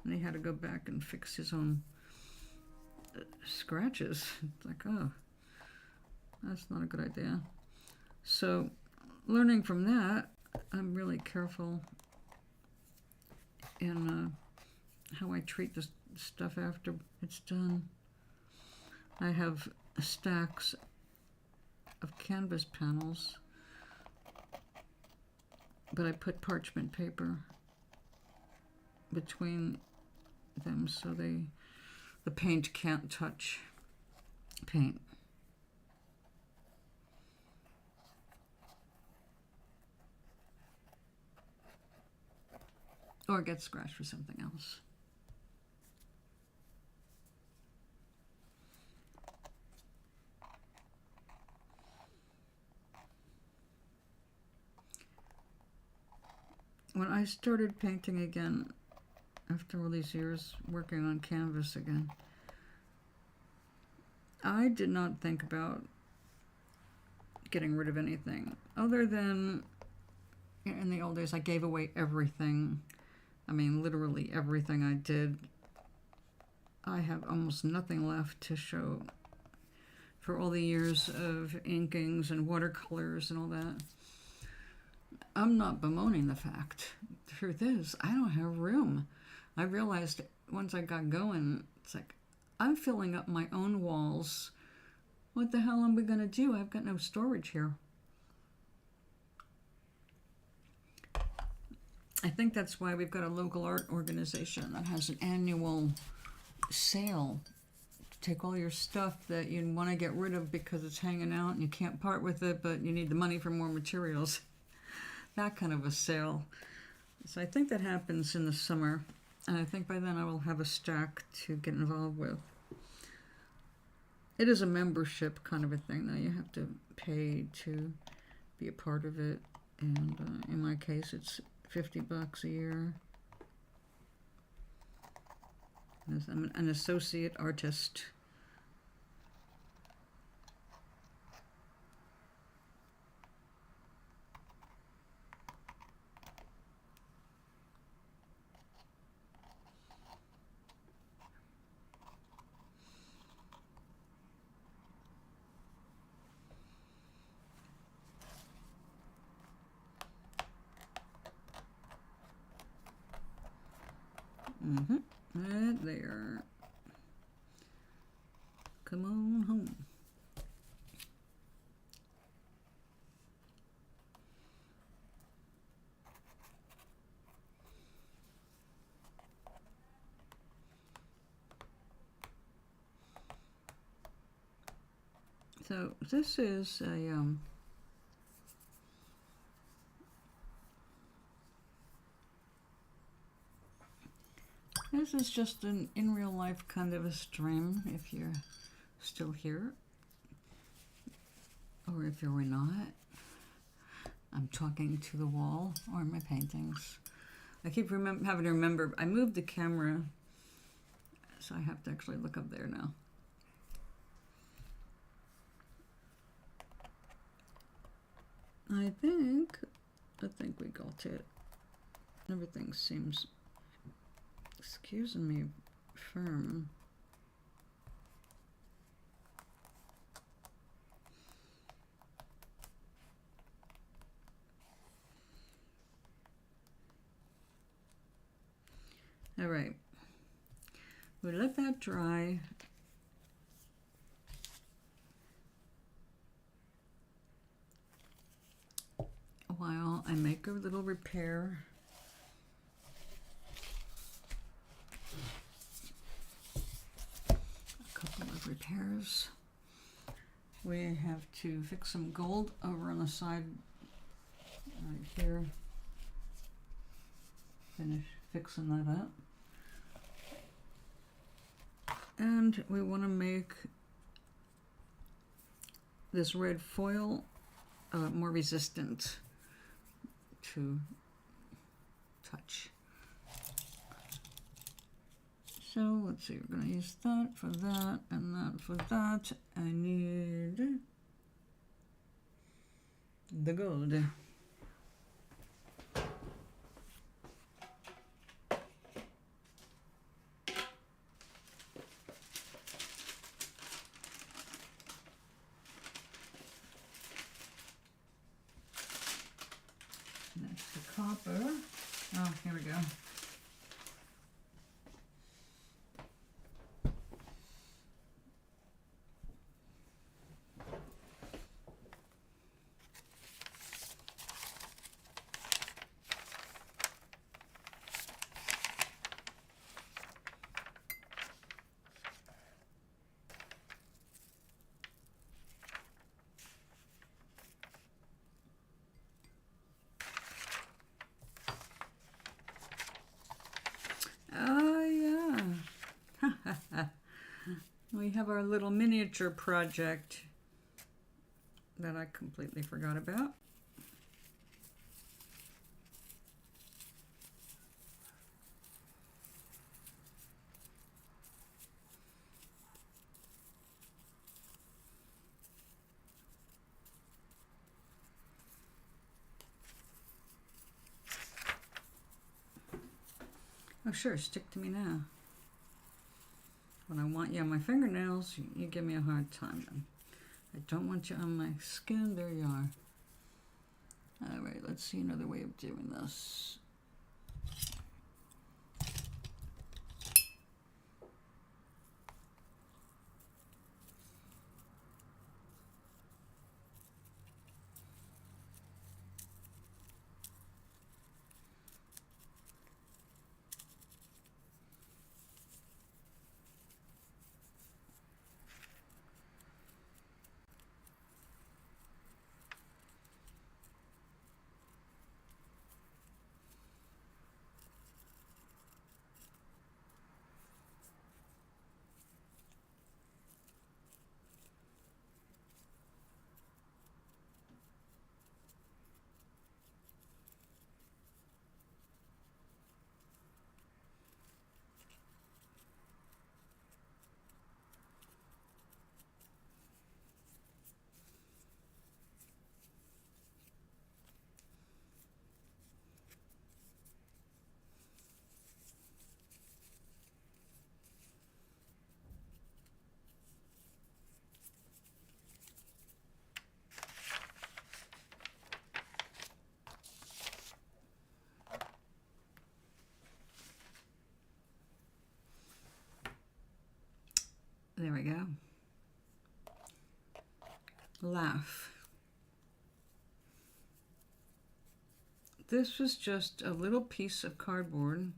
and he had to go back and fix his own scratches. It's like, oh, that's not a good idea. So learning from that, I'm really careful in how I treat this stuff after it's done. I have stacks of canvas panels, but I put parchment paper between them so the paint can't touch paint. Or get scratched for something else. When I started painting again, after all these years working on canvas again, I did not think about getting rid of anything other than, in the old days, I gave away everything. I mean, literally everything I did. I have almost nothing left to show for all the years of inkings and watercolors and all that. I'm not bemoaning the fact. The truth is, I don't have room. I realized once I got going, it's like, I'm filling up my own walls. What the hell am I going to do? I've got no storage here. I think that's why we've got a local art organization that has an annual sale. Take all your stuff that you want to get rid of because it's hanging out and you can't part with it, but you need the money for more materials. That kind of a sale. So I think that happens in the summer, and I think by then I will have a stack to get involved with. It is a membership kind of a thing, though. You have to pay to be a part of it, and in my case it's $50 a year. I'm an associate artist. Right there. Come on home. So this is a this is just an in real life kind of a stream, if you're still here, or if you're not. I'm talking to the wall or my paintings. I keep having to remember, I moved the camera, so I have to actually look up there now. I think we got it. Everything seems, excuse me, firm. All right, we let that dry. While I make a little repair. A couple of repairs. We have to fix some gold over on the side right here. Finish fixing that up. And we want to make this red foil more resistant to touch. So let's see, we're going to use that for that and that for that. I need the gold. That's the copper. Oh, here we go. We have our little miniature project that I completely forgot about. Oh sure, stick to me now. When I want you on my fingernails, you give me a hard time. I don't want you on my skin. There you are. All right, let's see another way of doing this. There we go. Laugh. This was just a little piece of cardboard.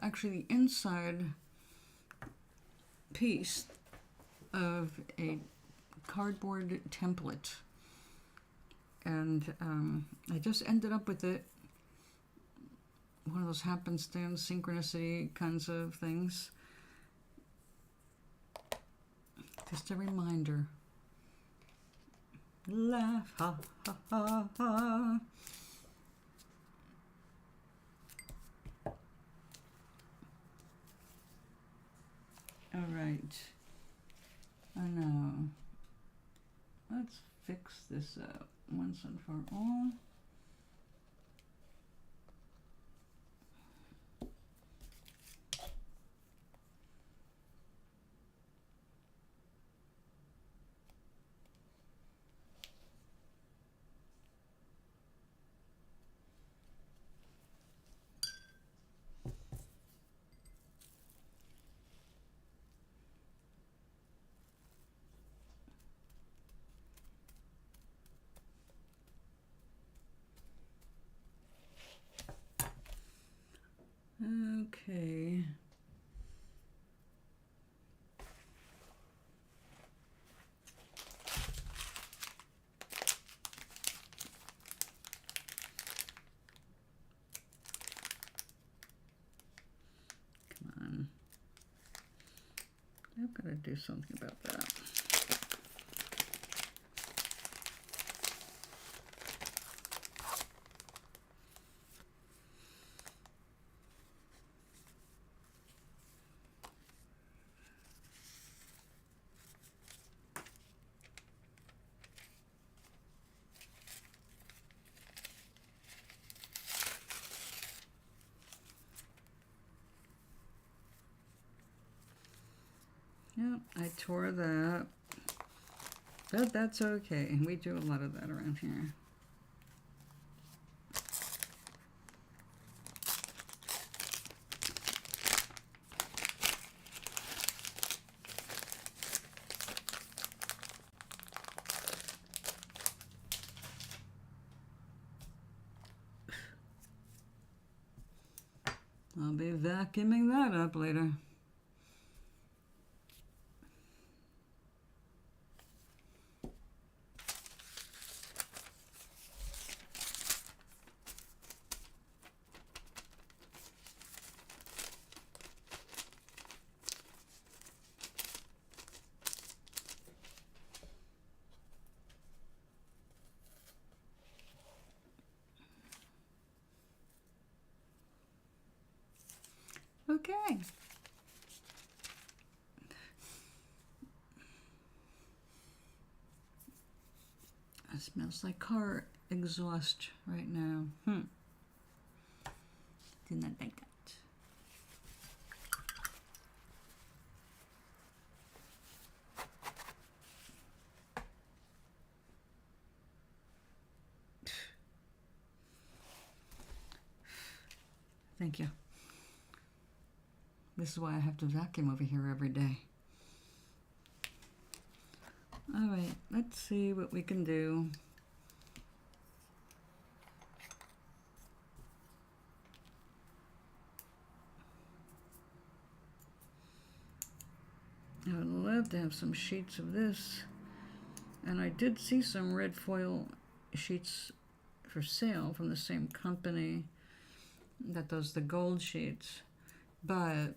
Actually, the inside piece of a cardboard template, and I just ended up with it. One of those happenstance, synchronicity kinds of things. Just a reminder. Laugh, ha, ha, ha, ha. All right. I know. Let's fix this up once and for all. Okay. Come on. I've got to do something about that. Yep, I tore that, but that's okay. We do a lot of that around here. I'll be vacuuming that up later. Okay. It smells like car exhaust right now. Did not like that. Thank you. This is why I have to vacuum over here every day. All right, let's see what we can do. I would love to have some sheets of this. And I did see some red foil sheets for sale from the same company that does the gold sheets, but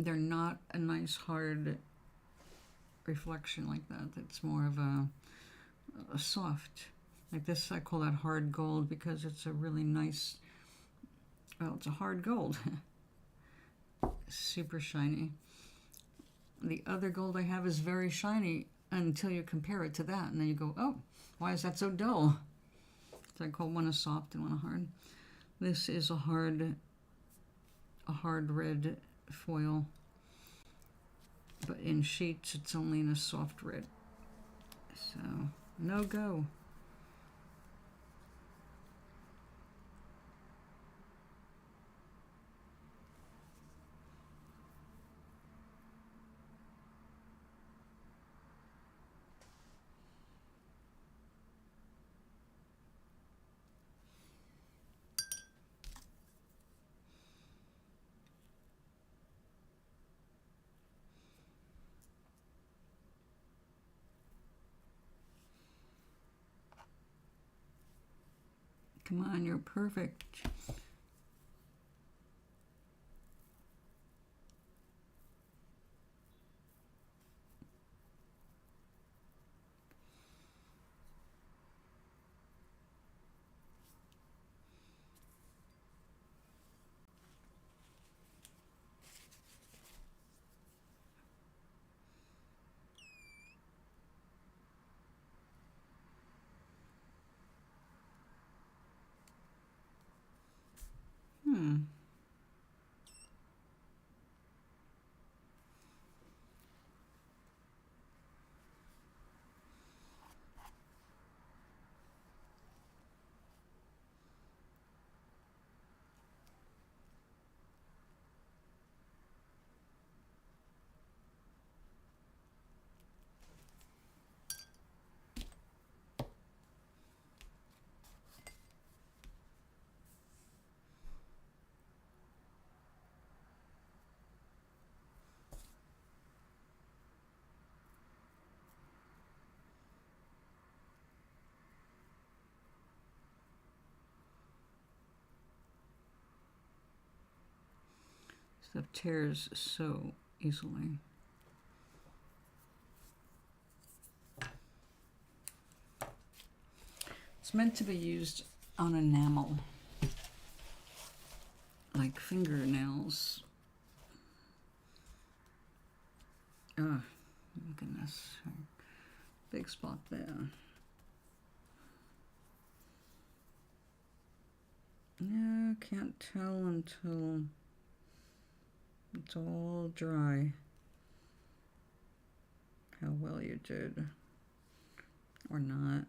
they're not a nice hard reflection like that. It's more of a soft, like this. I call that hard gold because it's a really nice, well, it's a hard gold. Super shiny. The other gold I have is very shiny until you compare it to that, and then you go, oh, why is that so dull? So I call one a soft and one a hard. This is a hard red foil, but in sheets it's only in a soft red. So no go. Come on, you're perfect. Stuff tears so easily. It's meant to be used on enamel, like fingernails. Oh, goodness. Big spot there. Yeah, can't tell until it's all dry how well you did, or not.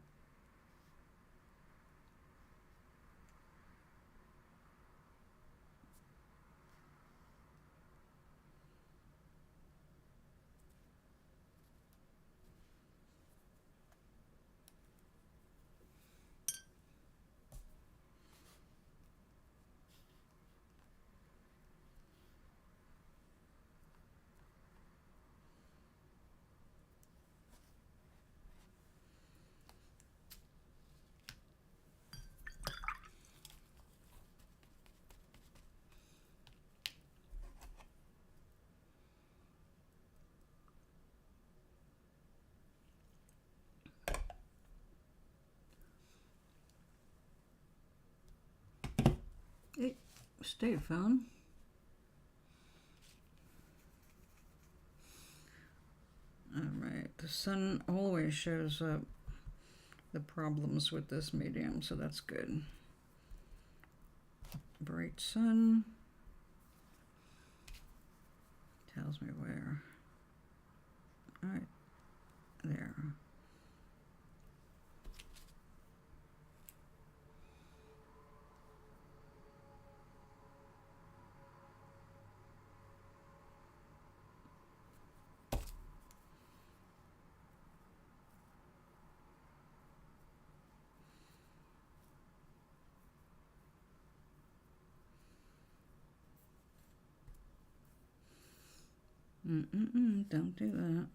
Hey, stay phone. All right, the sun always shows up the problems with this medium, so that's good. Bright sun tells me where. All right, there. Don't do that.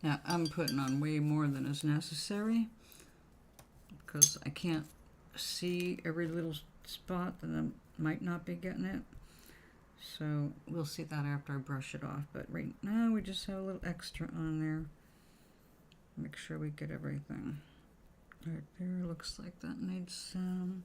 Now, I'm putting on way more than is necessary because I can't see every little spot that I might not be getting it. So we'll see that after I brush it off. But right now we just have a little extra on there. Make sure we get everything. Right there, looks like that needs some.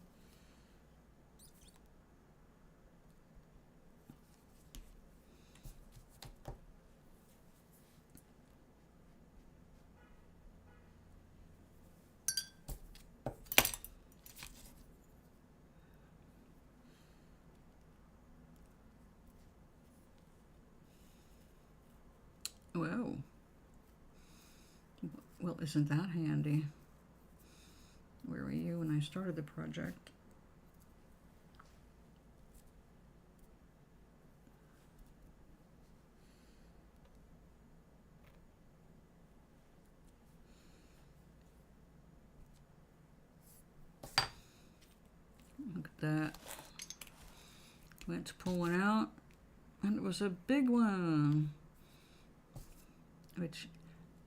Whoa. Well, isn't that handy? Where were you when I started the project? Look at that. Went to pull one out, and it was a big one, which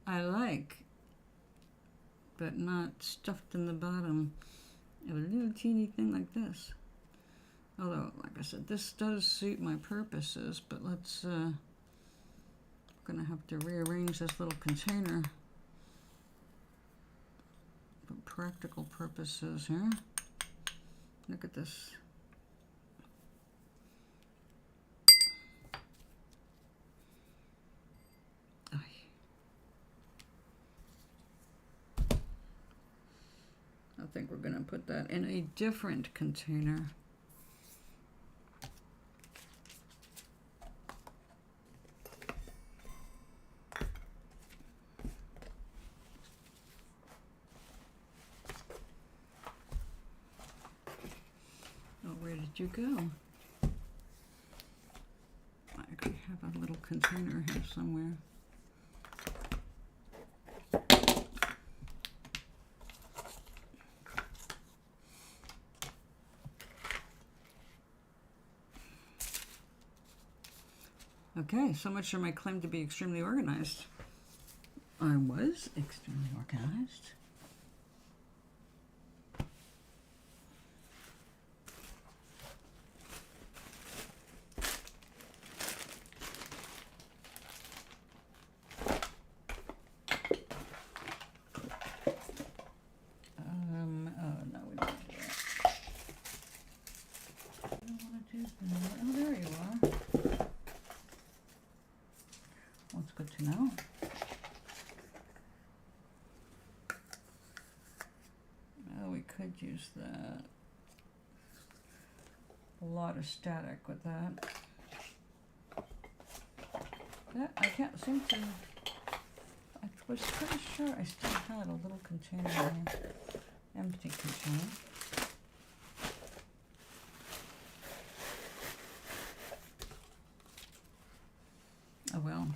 I like, but not stuffed in the bottom of a little teeny thing like this. Although, like I said, this does suit my purposes, but let's, I'm gonna have to rearrange this little container for practical purposes here. Look at this. I think we're going to put that in a different container. Oh, where did you go? I actually have a little container here somewhere. Okay, so much for my claim to be extremely organized. I was extremely organized. Oh no, we don't do that. I don't want to do that. Oh, there you are. Well, it's good to know. Oh, we could use that. A lot of static with that. That I can't seem to. I was pretty sure I still had a little container here. Empty container. Oh well.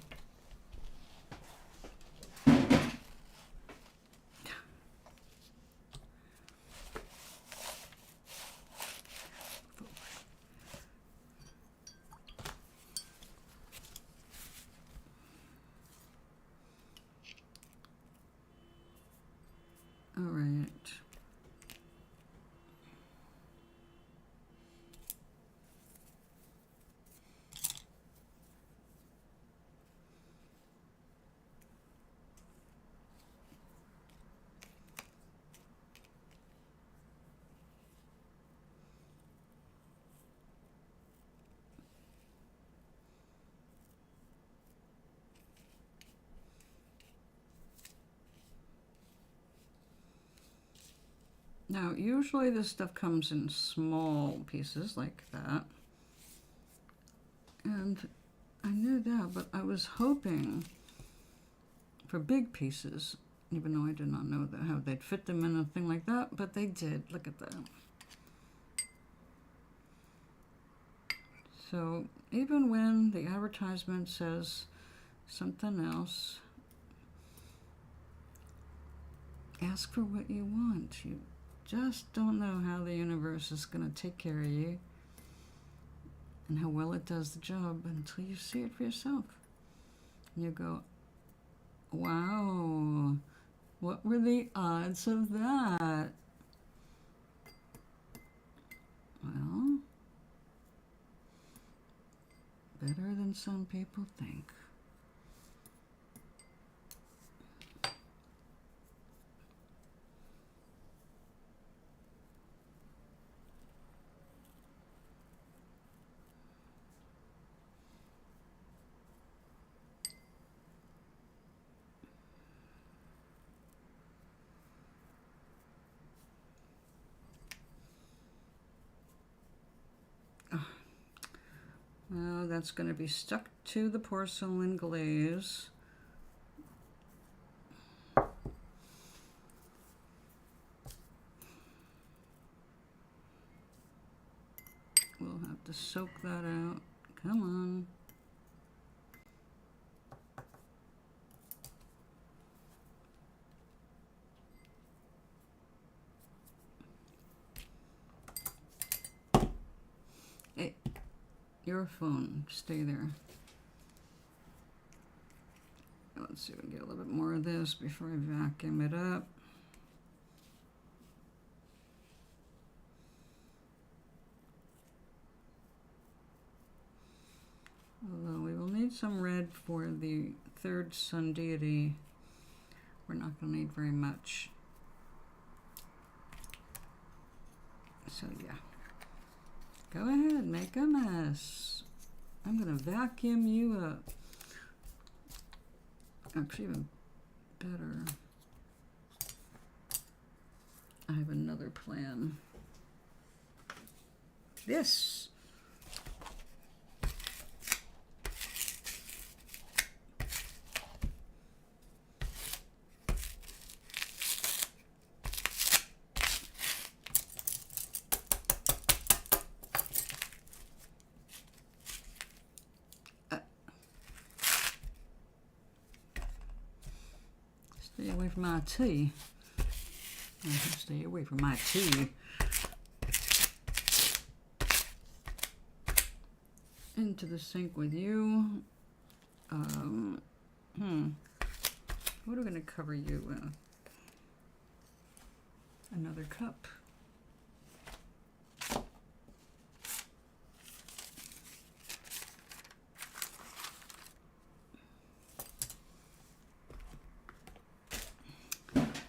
All right. Now, usually this stuff comes in small pieces like that. And I knew that, but I was hoping for big pieces, even though I did not know that how they'd fit them in a thing like that, but they did. Look at that. So even when the advertisement says something else, ask for what you want. You just don't know how the universe is going to take care of you and how well it does the job until you see it for yourself. And you go, Wow. What were the odds of that? Well, better than some people think. Well, that's going to be stuck to the porcelain glaze. We'll have to soak that out. Come on. Hey, your phone, stay there. Let's see if we can get a little bit more of this before I vacuum it up. Although we will need some red for the third Sundiety. We're not going to need very much. So yeah. Go ahead, make a mess. I'm going to vacuum you up. Actually, even better. I have another plan. This. Stay away from my tea. Stay away from my tea. Into the sink with you. What are we going to cover you with? Another cup.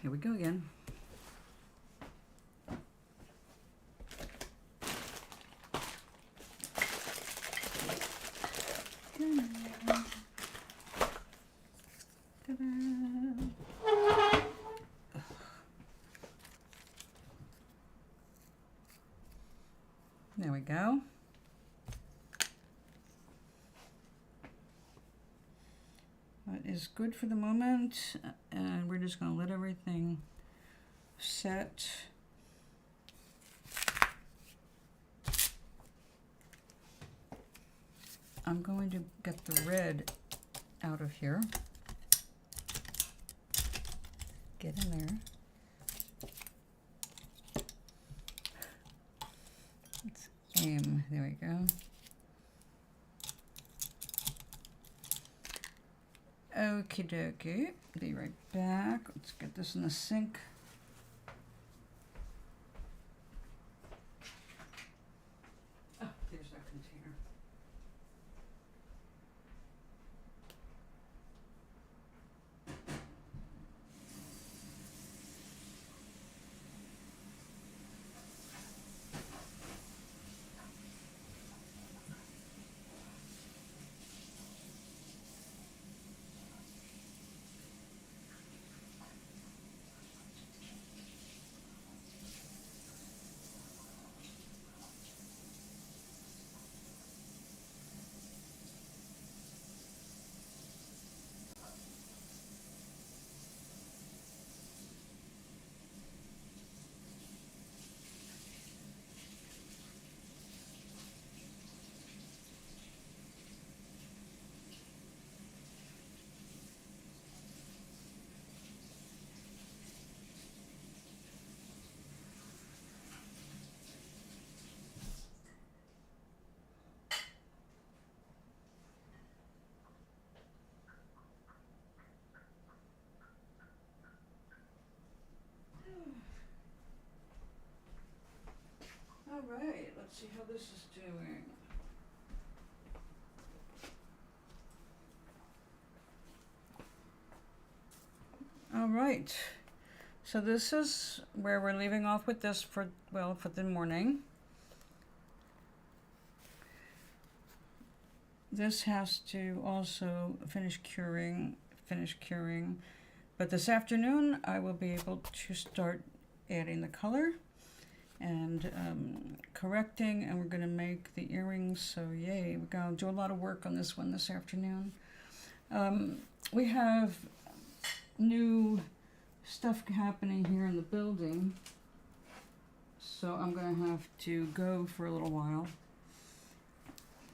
Here we go again. There we go. That is good for the moment, and we're just going to let everything set. I'm going to get the red out of here. Get in there. Let's aim. There we go. Okie dokie. Be right back. Let's get this in the sink. Oh, there's our container. right, let's see how this is doing. All right, so this is where we're leaving off with this for, well, for the morning. This has to also finish curing, but this afternoon I will be able to start adding the color and correcting, and we're going to make the earrings. So yay, we're going to do a lot of work on this one this afternoon. We have new stuff happening here in the building, so I'm going to have to go for a little while.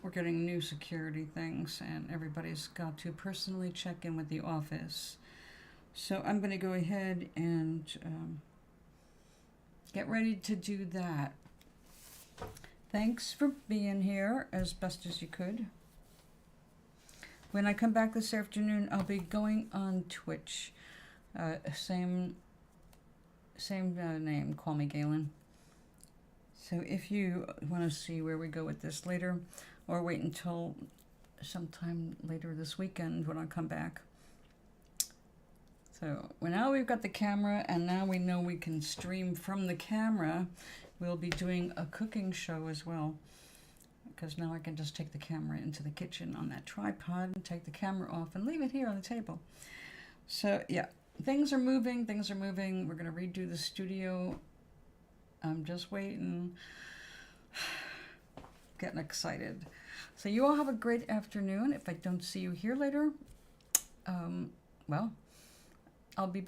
We're getting new security things, and everybody's got to personally check in with the office. So I'm going to go ahead and get ready to do that. Thanks for being here as best as you could. When I come back this afternoon, I'll be going on Twitch. Same name, call me Galen. So if you want to see where we go with this later, or wait until sometime later this weekend when I come back. So well, now we've got the camera, and now we know we can stream from the camera. We'll be doing a cooking show as well, because now I can just take the camera into the kitchen on that tripod and take the camera off and leave it here on the table. So yeah, things are moving, We're going to redo the studio. I'm just waiting. Getting excited. So you all have a great afternoon. If I don't see you here later, well, I'll be back.